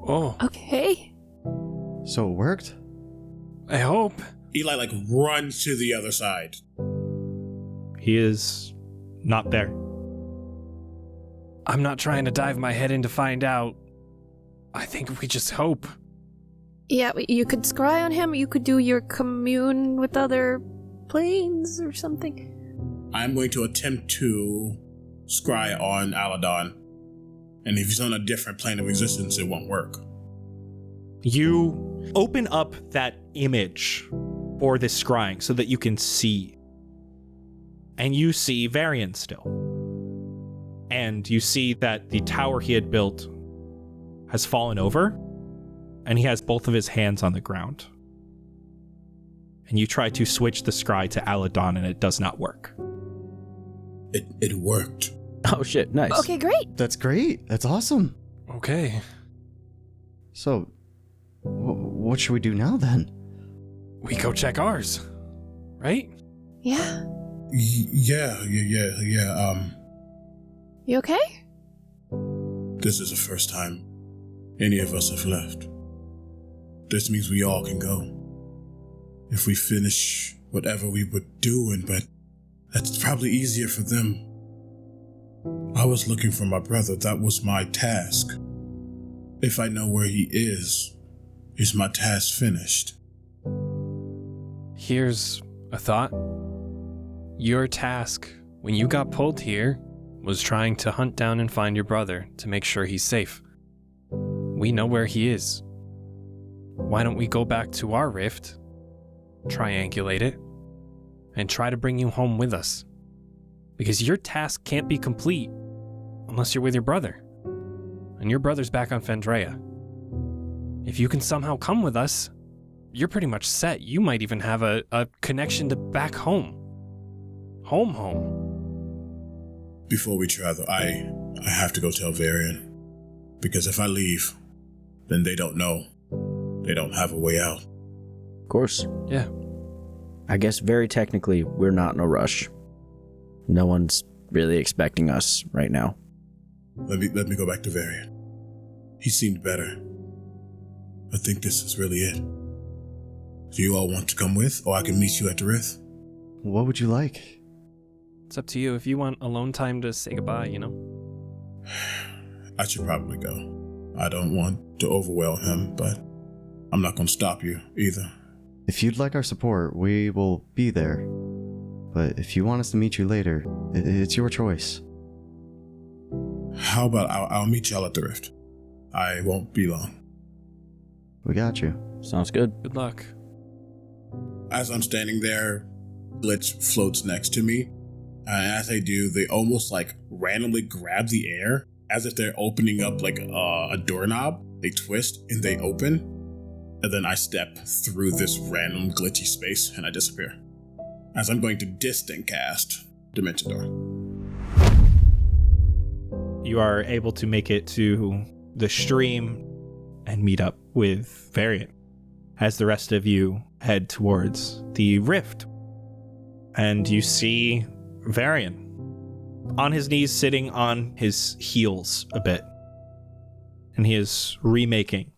Oh, Okay. So it worked? I hope. Eli runs to the other side. He is not there. I'm not trying to dive my head in to find out. I think we just hope. Yeah, you could scry on him, you could do your commune with other planes or something. I'm going to attempt to scry on Aladon. And if he's on a different plane of existence, it won't work. You open up that image for this scrying so that you can see. And you see Varian still. And you see that the tower he had built has fallen over, and he has both of his hands on the ground. And you try to switch the scry to Aladon, and it does not work. It worked. Oh shit, nice. Okay, great. That's great. That's awesome. Okay. So, what should we do now then? We go check ours, right? Yeah. Yeah. You okay? This is the first time any of us have left. This means we all can go. If we finish whatever we were doing, but that's probably easier for them. I was looking for my brother. That was my task. If I know where he is my task finished? Here's a thought. Your task, when you got pulled here, was trying to hunt down and find your brother to make sure he's safe. We know where he is. Why don't we go back to our rift, triangulate it, and try to bring you home with us? Because your task can't be complete unless you're with your brother. And your brother's back on Fandrea. If you can somehow come with us, you're pretty much set. You might even have a connection to back home. Home. Before we travel, I have to go tell Varian. Because if I leave, then they don't know. They don't have a way out. Of course. Yeah. I guess very technically, we're not in a rush. No one's really expecting us right now. Let me go back to Varian. He seemed better. I think this is really it. Do you all want to come with, or I can meet you at the Rift? What would you like? It's up to you. If you want alone time to say goodbye, you know. I should probably go. I don't want to overwhelm him, but I'm not going to stop you either. If you'd like our support, we will be there. But if you want us to meet you later, it's your choice. How about I'll meet y'all at the Rift? I won't be long. We got you. Sounds good. Good luck. As I'm standing there, Glitch floats next to me. And as they do, they almost like randomly grab the air as if they're opening up like a doorknob. They twist and they open. And then I step through this random glitchy space and I disappear. As I'm going to distant cast Dimension Door. You are able to make it to the stream and meet up with Varian as the rest of you head towards the rift. And you see Varian on his knees, sitting on his heels a bit. And he is remaking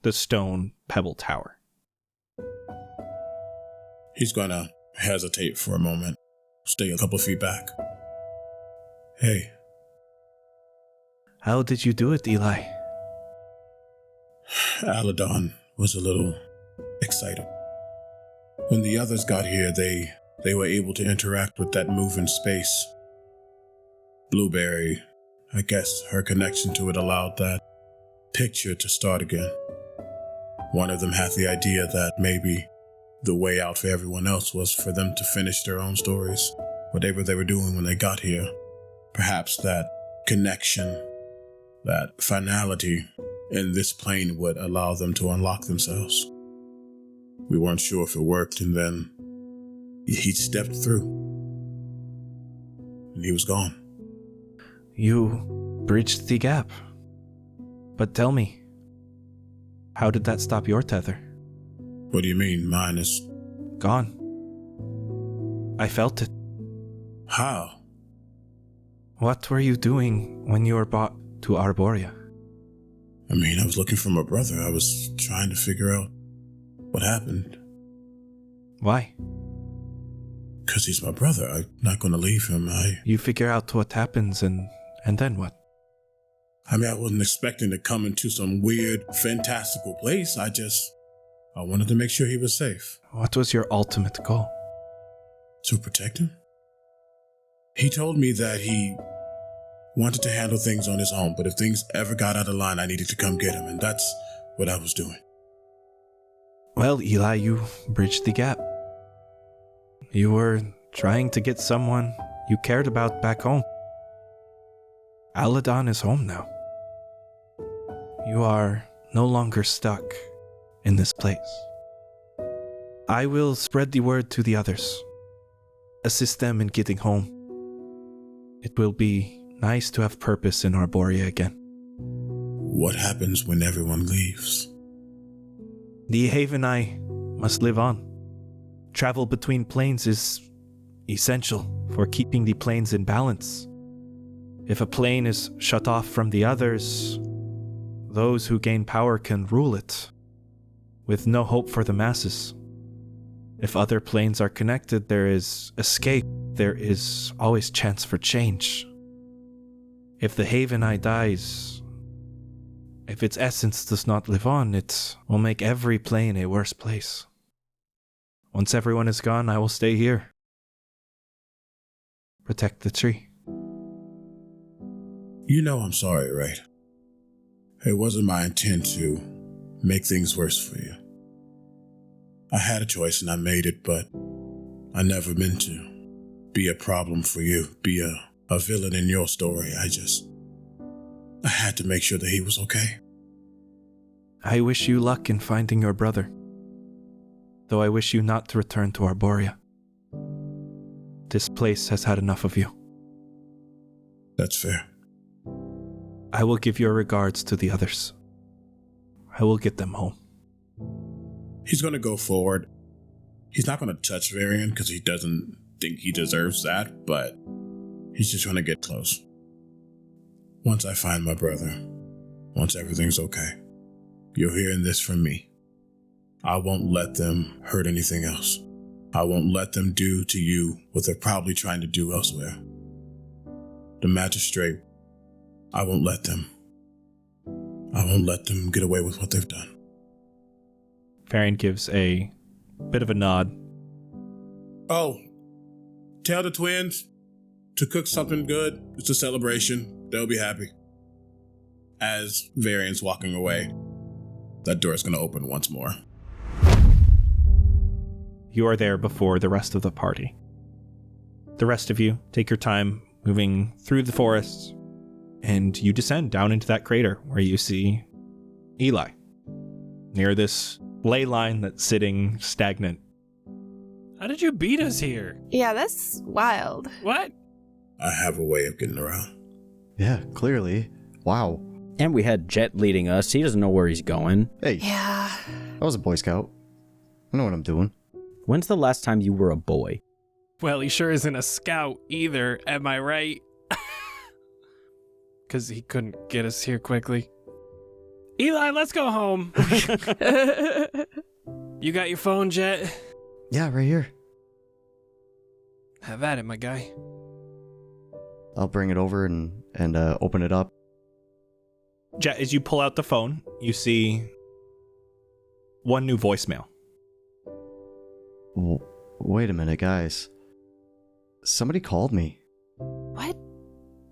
the stone pebble tower. He's gonna hesitate for a moment, stay a couple feet back. Hey. How did you do it, Eli? Aladon was a little excited. When the others got here, they were able to interact with that moving space. Blueberry, I guess her connection to it allowed that picture to start again. One of them had the idea that maybe the way out for everyone else was for them to finish their own stories, whatever they were doing when they got here. Perhaps that connection, that finality in this plane would allow them to unlock themselves. We weren't sure if it worked, and then he stepped through. And he was gone. You bridged the gap. But tell me, how did that stop your tether? What do you mean, mine is gone? I felt it. How? What were you doing when you were brought to Arborea? I mean, I was looking for my brother. I was trying to figure out what happened. Why? Because he's my brother. I'm not going to leave him. You figure out what happens and And then what? I mean, I wasn't expecting to come into some weird, fantastical place. I wanted to make sure he was safe. What was your ultimate goal? To protect him? He told me that he wanted to handle things on his own, but if things ever got out of line, I needed to come get him, and that's what I was doing. Well, Eli, you bridged the gap. You were trying to get someone you cared about back home. Aladon is home now. You are no longer stuck in this place. I will spread the word to the others. Assist them in getting home. It will be nice to have purpose in Arborea again. What happens when everyone leaves? The Haven I must live on. Travel between planes is essential for keeping the planes in balance. If a plane is shut off from the others, those who gain power can rule it, with no hope for the masses. If other planes are connected, there is escape. There is always chance for change. If the Haven I dies, if its essence does not live on, it will make every plane a worse place. Once everyone is gone, I will stay here. Protect the tree. You know I'm sorry, right? It wasn't my intent to make things worse for you. I had a choice and I made it, but I never meant to be a problem for you, be a villain in your story. I had to make sure that he was okay. I wish you luck in finding your brother, though I wish you not to return to Arborea. This place has had enough of you. That's fair. I will give your regards to the others. I will get them home. He's going to go forward. He's not going to touch Varian because he doesn't think he deserves that, but he's just going to get close. Once I find my brother, once everything's okay, you're hearing this from me. I won't let them hurt anything else. I won't let them do to you what they're probably trying to do elsewhere. The magistrate, I won't let them. I won't let them get away with what they've done. Varian gives a bit of a nod. Oh, tell the twins to cook something good. It's a celebration. They'll be happy. As Varian's walking away, that door's going to open once more. You are there before the rest of the party. The rest of you take your time moving through the forests, and you descend down into that crater where you see Eli near this ley line that's sitting stagnant. How did you beat us here? Yeah, that's wild. What? I have a way of getting around. Yeah, clearly. Wow. And we had Jett leading us. He doesn't know where he's going. Hey, Yeah. I was a Boy Scout. I know what I'm doing. When's the last time you were a boy? Well, he sure isn't a scout either, am I right? Because he couldn't get us here quickly. Eli, let's go home. You got your phone, Jett? Yeah, right here. Have at it, my guy. I'll bring it over and open it up. Jett, as you pull out the phone, you see one new voicemail. Wait a minute, guys. Somebody called me. What?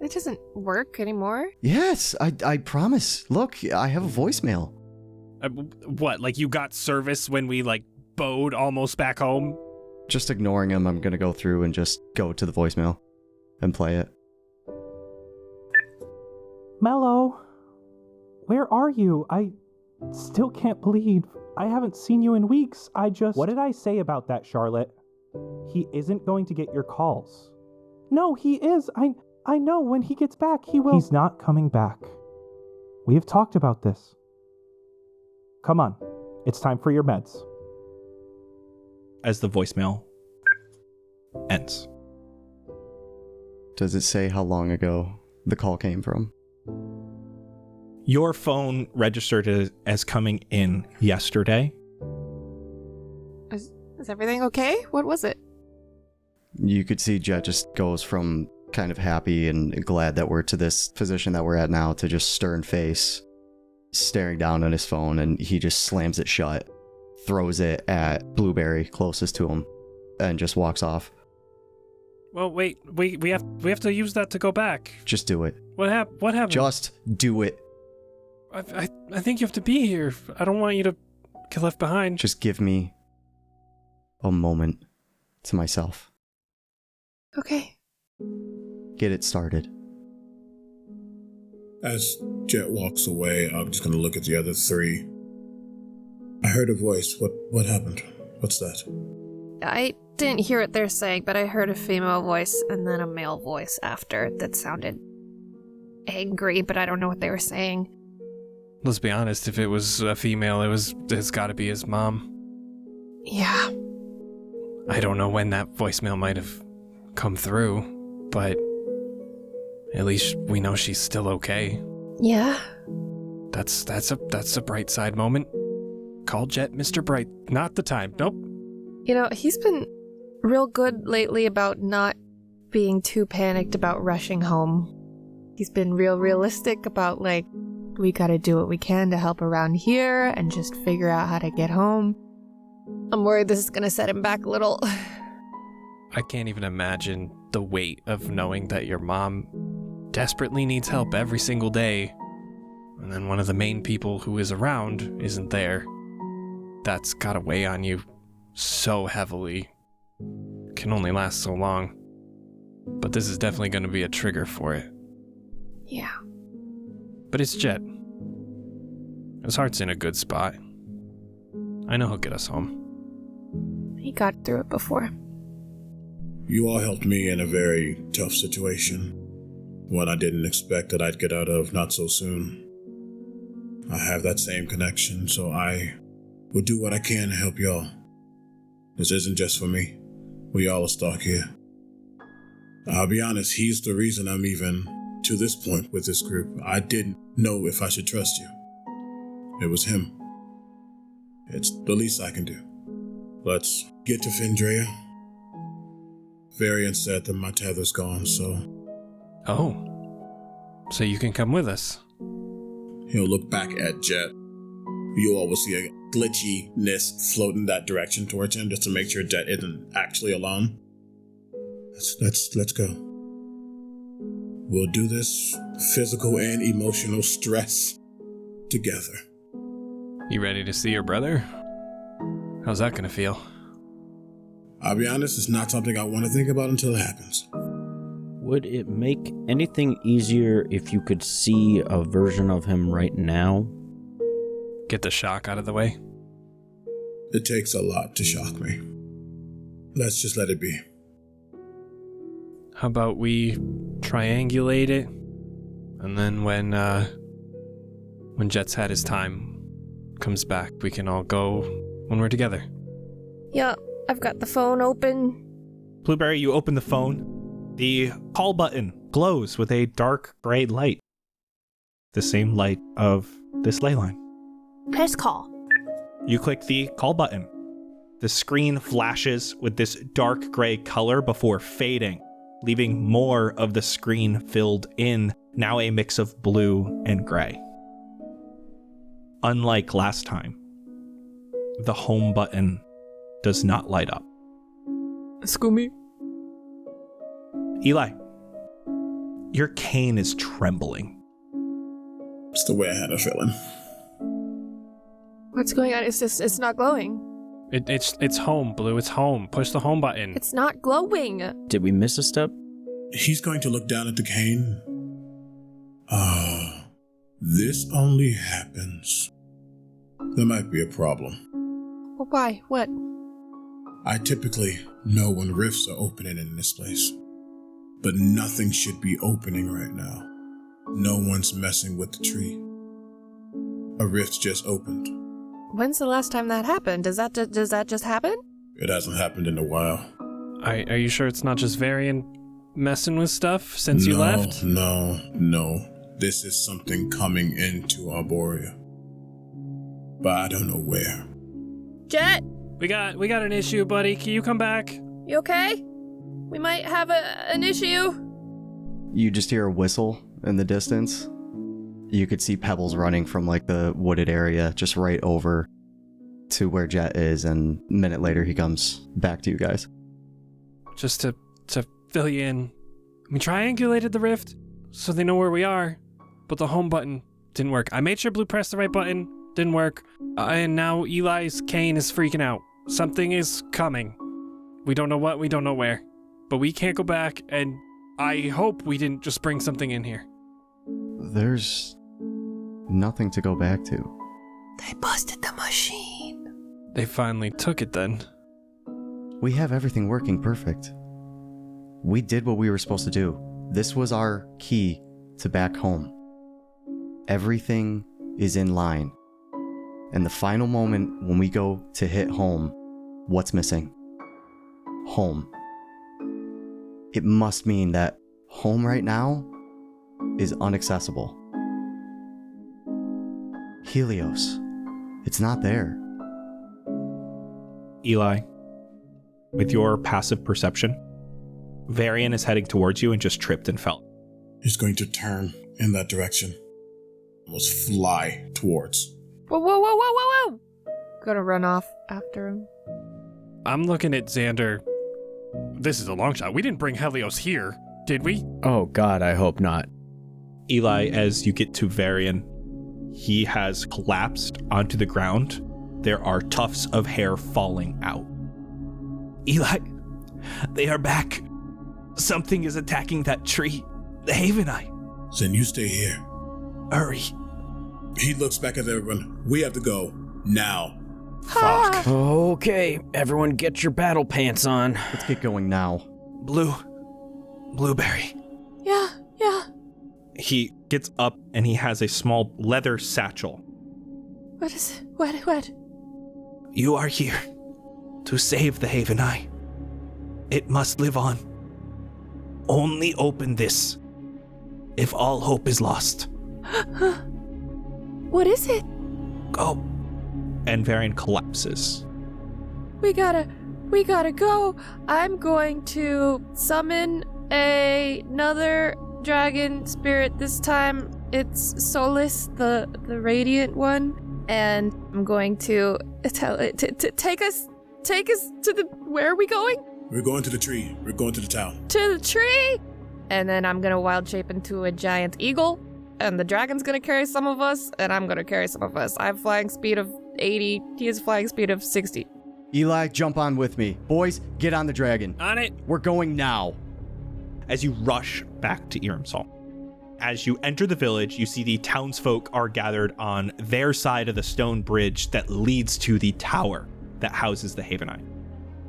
It doesn't work anymore? Yes, I promise. Look, I have a voicemail. What, like you got service when we, bowed almost back home? Just ignoring him, I'm gonna go through and just go to the voicemail and play it. Mello, where are you? I still can't believe I haven't seen you in weeks. What did I say about that, Charlotte? He isn't going to get your calls. No, he is. I know when he gets back, he will. He's not coming back. We have talked about this. Come on. It's time for your meds. As the voicemail ends. Does it say how long ago the call came from? Your phone registered as coming in yesterday. Is everything okay? What was it? You could see Jett just goes from kind of happy and glad that we're to this position that we're at now, to just stern face, staring down on his phone, and he just slams it shut, throws it at Blueberry closest to him, and just walks off. Well, wait, we have to use that to go back. Just do it. What happened? Just do it. I think you have to be here. I don't want you to get left behind. Just give me a moment to myself. Okay. Get it started. As Jett walks away, I'm just gonna look at the other three. I heard a voice. What happened? What's that? I didn't hear what they're saying, but I heard a female voice and then a male voice after that sounded angry, but I don't know what they were saying. Let's be honest, if it was a female, it's gotta be his mom. Yeah. I don't know when that voicemail might have come through, but at least we know she's still okay. Yeah. That's a bright side moment. Call Jett Mr. Bright. Not the time. Nope. You know, he's been real good lately about not being too panicked about rushing home. He's been real realistic about, like, we gotta do what we can to help around here and just figure out how to get home. I'm worried this is gonna set him back a little. I can't even imagine the weight of knowing that your mom desperately needs help every single day, and then one of the main people who is around isn't there. That's gotta weigh on you so heavily. Can only last so long. But this is definitely gonna be a trigger for it. Yeah. But it's Jett. His heart's in a good spot. I know he'll get us home. He got through it before. You all helped me in a very tough situation. One I didn't expect that I'd get out of not so soon. I have that same connection, so I will do what I can to help y'all. This isn't just for me. We all are stuck here. I'll be honest, he's the reason I'm even to this point with this group. I didn't know if I should trust you. It was him. It's the least I can do. Let's get to Fendrea. Varian said that my tether's gone, so... Oh. So you can come with us. He'll look back at Jett. You all will see a glitchiness float in that direction towards him just to make sure Jett isn't actually alone. Let's go. We'll do this physical and emotional stress together. You ready to see your brother? How's that gonna feel? I'll be honest, it's not something I want to think about until it happens. Would it make anything easier if you could see a version of him right now? Get the shock out of the way? It takes a lot to shock me. Let's just let it be. How about we triangulate it, and then when Jett's had his time, comes back, we can all go when we're together. Yeah, I've got the phone open. Blueberry, you open the phone. The call button glows with a dark gray light. The same light of this ley line. Press call. You click the call button. The screen flashes with this dark gray color before fading, leaving more of the screen filled in, now a mix of blue and gray. Unlike last time, the home button does not light up. Scooby. Eli, your cane is trembling. It's the way I had a feeling. What's going on? It's not glowing. It's home, Blue. It's home. Push the home button. It's not glowing. Did we miss a step? He's going to look down at the cane. This only happens. There might be a problem. Well, why? What? I typically know when rifts are opening in this place. But nothing should be opening right now. No one's messing with the tree. A rift just opened. When's the last time that happened? Does that just happen? It hasn't happened in a while. Are you sure it's not just Varian messing with stuff since you left? No. This is something coming into Arborea. But I don't know where. Jett! We got an issue, buddy. Can you come back? You okay? We might have an issue. you just hear a whistle in the distance. You could see Pebbles running from like the wooded area just right over to where Jett is, and a minute later he comes back to you guys. Just to fill you in, we triangulated the rift so they know where we are, but the home button didn't work. I made sure Blue pressed the right button, didn't work, and now Eli's cane is freaking out. Something is coming. We don't know what, we don't know where, but we can't go back, and I hope we didn't just bring something in here. There's nothing to go back to. They busted the machine. They finally took it then. We have everything working perfect. We did what we were supposed to do. This was our key to back home. Everything is in line. And the final moment when we go to hit home, what's missing? Home. It must mean that home right now is inaccessible. Helios. It's not there. Eli, with your passive perception, Varian is heading towards you and just tripped and fell. He's going to turn in that direction. Almost fly towards. Whoa. Gonna run off after him. I'm looking at Xander. This is a long shot. We didn't bring Helios here, did we? Oh God, I hope not. Eli, as you get to Varian, he has collapsed onto the ground. There are tufts of hair falling out. Eli, they are back. Something is attacking that tree. The Havenite. Then you stay here. Hurry. He looks back at everyone. We have to go. Now. Fuck. Okay, everyone get your battle pants on. Let's get going now. Blueberry. Yeah. He gets up and he has a small leather satchel. What is it? What? You are here to save the Havenite. It must live on. Only open this if all hope is lost. What is it? Go. And Varian collapses. We gotta go. I'm going to summon another dragon spirit. This time it's Solus, the radiant one, and I'm going to tell it to take us to the. Where are we going? We're going to the tree. We're going to the town. To the tree. And then I'm gonna wild shape into a giant eagle, and the dragon's gonna carry some of us, and I'm gonna carry some of us. I have flying speed of 80. He has flying speed of 60. Eli, jump on with me. Boys, get on the dragon. On it. We're going now. As you rush back to Irmsal. As you enter the village, you see the townsfolk are gathered on their side of the stone bridge that leads to the tower that houses the Havenite.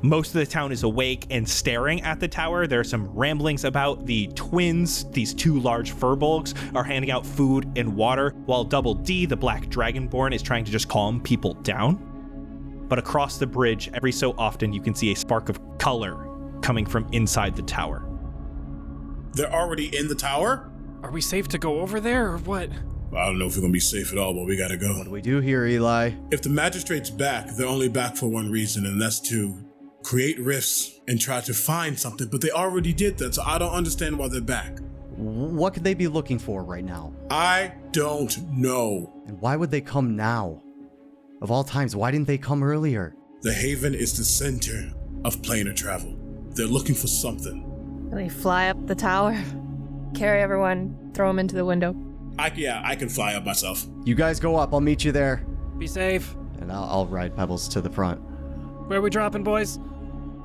Most of the town is awake and staring at the tower. There are some ramblings about the twins. These two large furbolgs are handing out food and water, while Double D, the black dragonborn, is trying to just calm people down. But across the bridge, every so often, you can see a spark of color coming from inside the tower. They're already in the tower? Are we safe to go over there, or what? I don't know if we're going to be safe at all, but we got to go. What do we do here, Eli? If the magistrate's back, they're only back for one reason, and that's to create rifts and try to find something, but they already did that, so I don't understand why they're back. What could they be looking for right now? I don't know. And why would they come now? Of all times, why didn't they come earlier? The Haven is the center of planar travel. They're looking for something. Let me fly up the tower, carry everyone, throw them into the window. I can fly up myself. You guys go up, I'll meet you there. Be safe. And I'll ride Pebbles to the front. Where are we dropping, boys?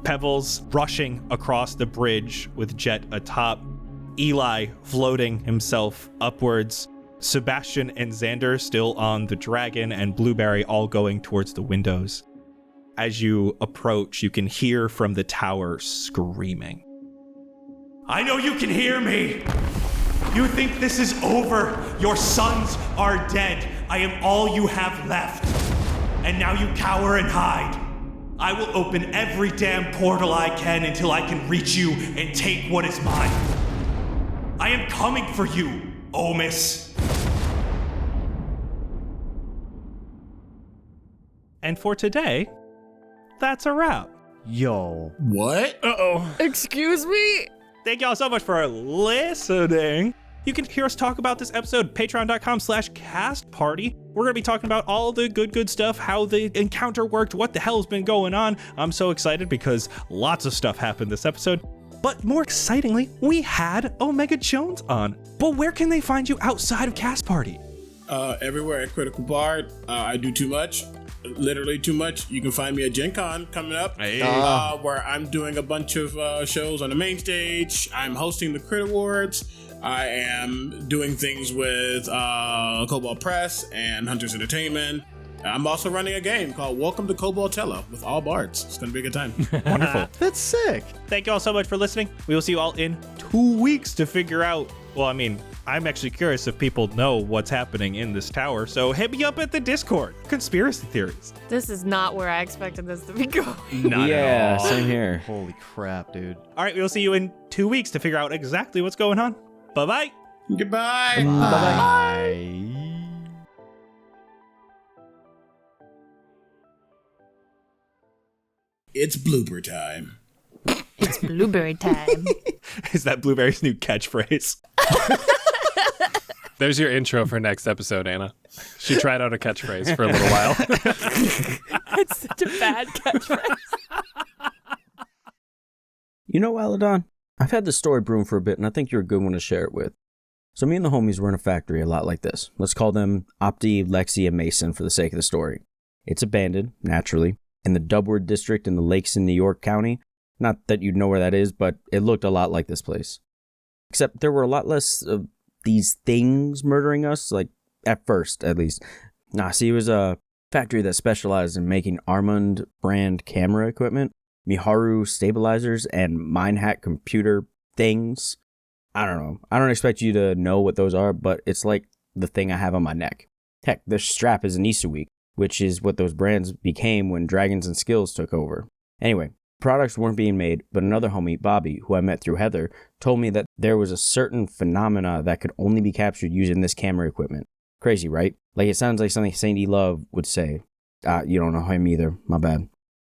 Pebbles rushing across the bridge with Jett atop. Eli floating himself upwards. Sebastian and Xander still on the dragon, and Blueberry all going towards the windows. As you approach, you can hear from the tower screaming. I know you can hear me! You think this is over? Your sons are dead. I am all you have left. And now you cower and hide. I will open every damn portal I can until I can reach you and take what is mine. I am coming for you, Omis. And for today, that's a wrap. Yo. What? Uh-oh. Excuse me? Thank y'all so much for listening. You can hear us talk about this episode, patreon.com/castparty. We're going to be talking about all the good stuff, how the encounter worked, what the hell's been going on. I'm so excited because lots of stuff happened this episode. But more excitingly, we had Omega Jones on. But where can they find you outside of Cast Party? Everywhere at Critical Bard. I do too much. Literally too much. You can find me at Gen Con coming up, where I'm doing a bunch of shows on the main stage. I'm hosting the Crit Awards. I am doing things with Cobalt Press and Hunters Entertainment. I'm also running a game called Welcome to Cobaltella with all bards. It's going to be a good time. Wonderful. That's sick. Thank you all so much for listening. We will see you all in 2 weeks to figure out, well, I mean, I'm actually curious if people know what's happening in this tower, so hit me up at the Discord. Conspiracy theories. This is not where I expected this to be going. Not at all. Same here. Holy crap, dude. All right, we'll see you in 2 weeks to figure out exactly what's going on. Bye-bye. Goodbye. Bye. It's blooper time. It's blueberry time. Is that Blueberry's new catchphrase? There's your intro for next episode, Anna. She tried out a catchphrase for a little while. It's such a bad catchphrase. You know, Aladon, I've had this story brewing for a bit, and I think you're a good one to share it with. So me and the homies were in a factory a lot like this. Let's call them Opti, Lexi, and Mason for the sake of the story. It's abandoned, naturally, in the Dubward district in the Lakes in New York County. Not that you'd know where that is, but it looked a lot like this place. Except there were a lot less of these things murdering us, like at first, at least. See, it was a factory that specialized in making Armand brand camera equipment, Miharu stabilizers, and Mindhack computer things. I don't know. I don't expect you to know what those are, but it's like the thing I have on my neck. Heck, this strap is an Isuik, which is what those brands became when Dragons and Skills took over. Anyway, products weren't being made, but another homie, Bobby, who I met through Heather, told me that there was a certain phenomena that could only be captured using this camera equipment. Crazy, right? Like, it sounds like something Saint Love would say. You don't know him either, my bad.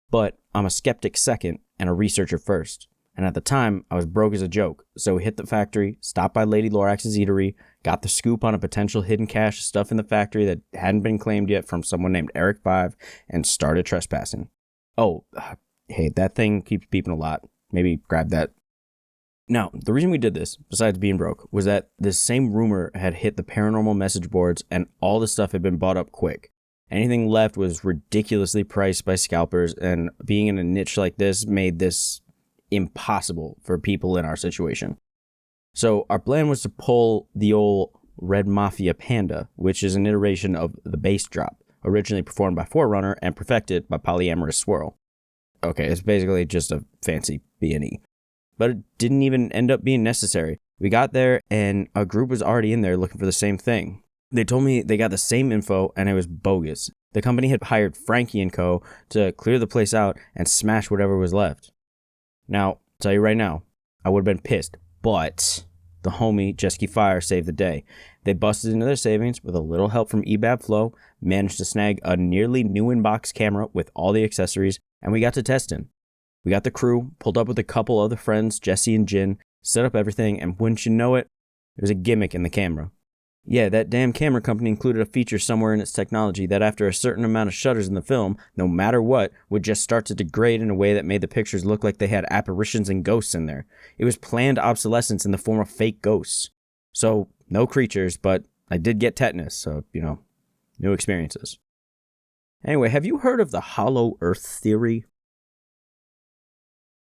But I'm a skeptic second and a researcher first. And at the time, I was broke as a joke, so we hit the factory, stopped by Lady Lorax's eatery, got the scoop on a potential hidden cache of stuff in the factory that hadn't been claimed yet from someone named Eric 5, and started trespassing. Oh, hey, that thing keeps beeping a lot. Maybe grab that. Now, the reason we did this, besides being broke, was that this same rumor had hit the paranormal message boards, and all the stuff had been bought up quick. Anything left was ridiculously priced by scalpers, and being in a niche like this made this impossible for people in our situation. So our plan was to pull the old Red Mafia Panda, which is an iteration of the bass drop, originally performed by Forerunner and perfected by Polyamorous Swirl. Okay, it's basically just a fancy B&E. But it didn't even end up being necessary. We got there and a group was already in there looking for the same thing. They told me they got the same info and it was bogus. The company had hired Frankie & Co. to clear the place out and smash whatever was left. Now, I'll tell you right now, I would have been pissed, but the homie Jesky Fire saved the day. They busted into their savings with a little help from eBab Flow, managed to snag a nearly new in-box camera with all the accessories, and we got to testing. We got the crew, pulled up with a couple other friends, Jesse and Jin, set up everything, and wouldn't you know it, there's a gimmick in the camera. Yeah, that damn camera company included a feature somewhere in its technology that after a certain amount of shutters in the film, no matter what, would just start to degrade in a way that made the pictures look like they had apparitions and ghosts in there. It was planned obsolescence in the form of fake ghosts. So, no creatures, but I did get tetanus, so, new experiences. Anyway, have you heard of the Hollow Earth theory?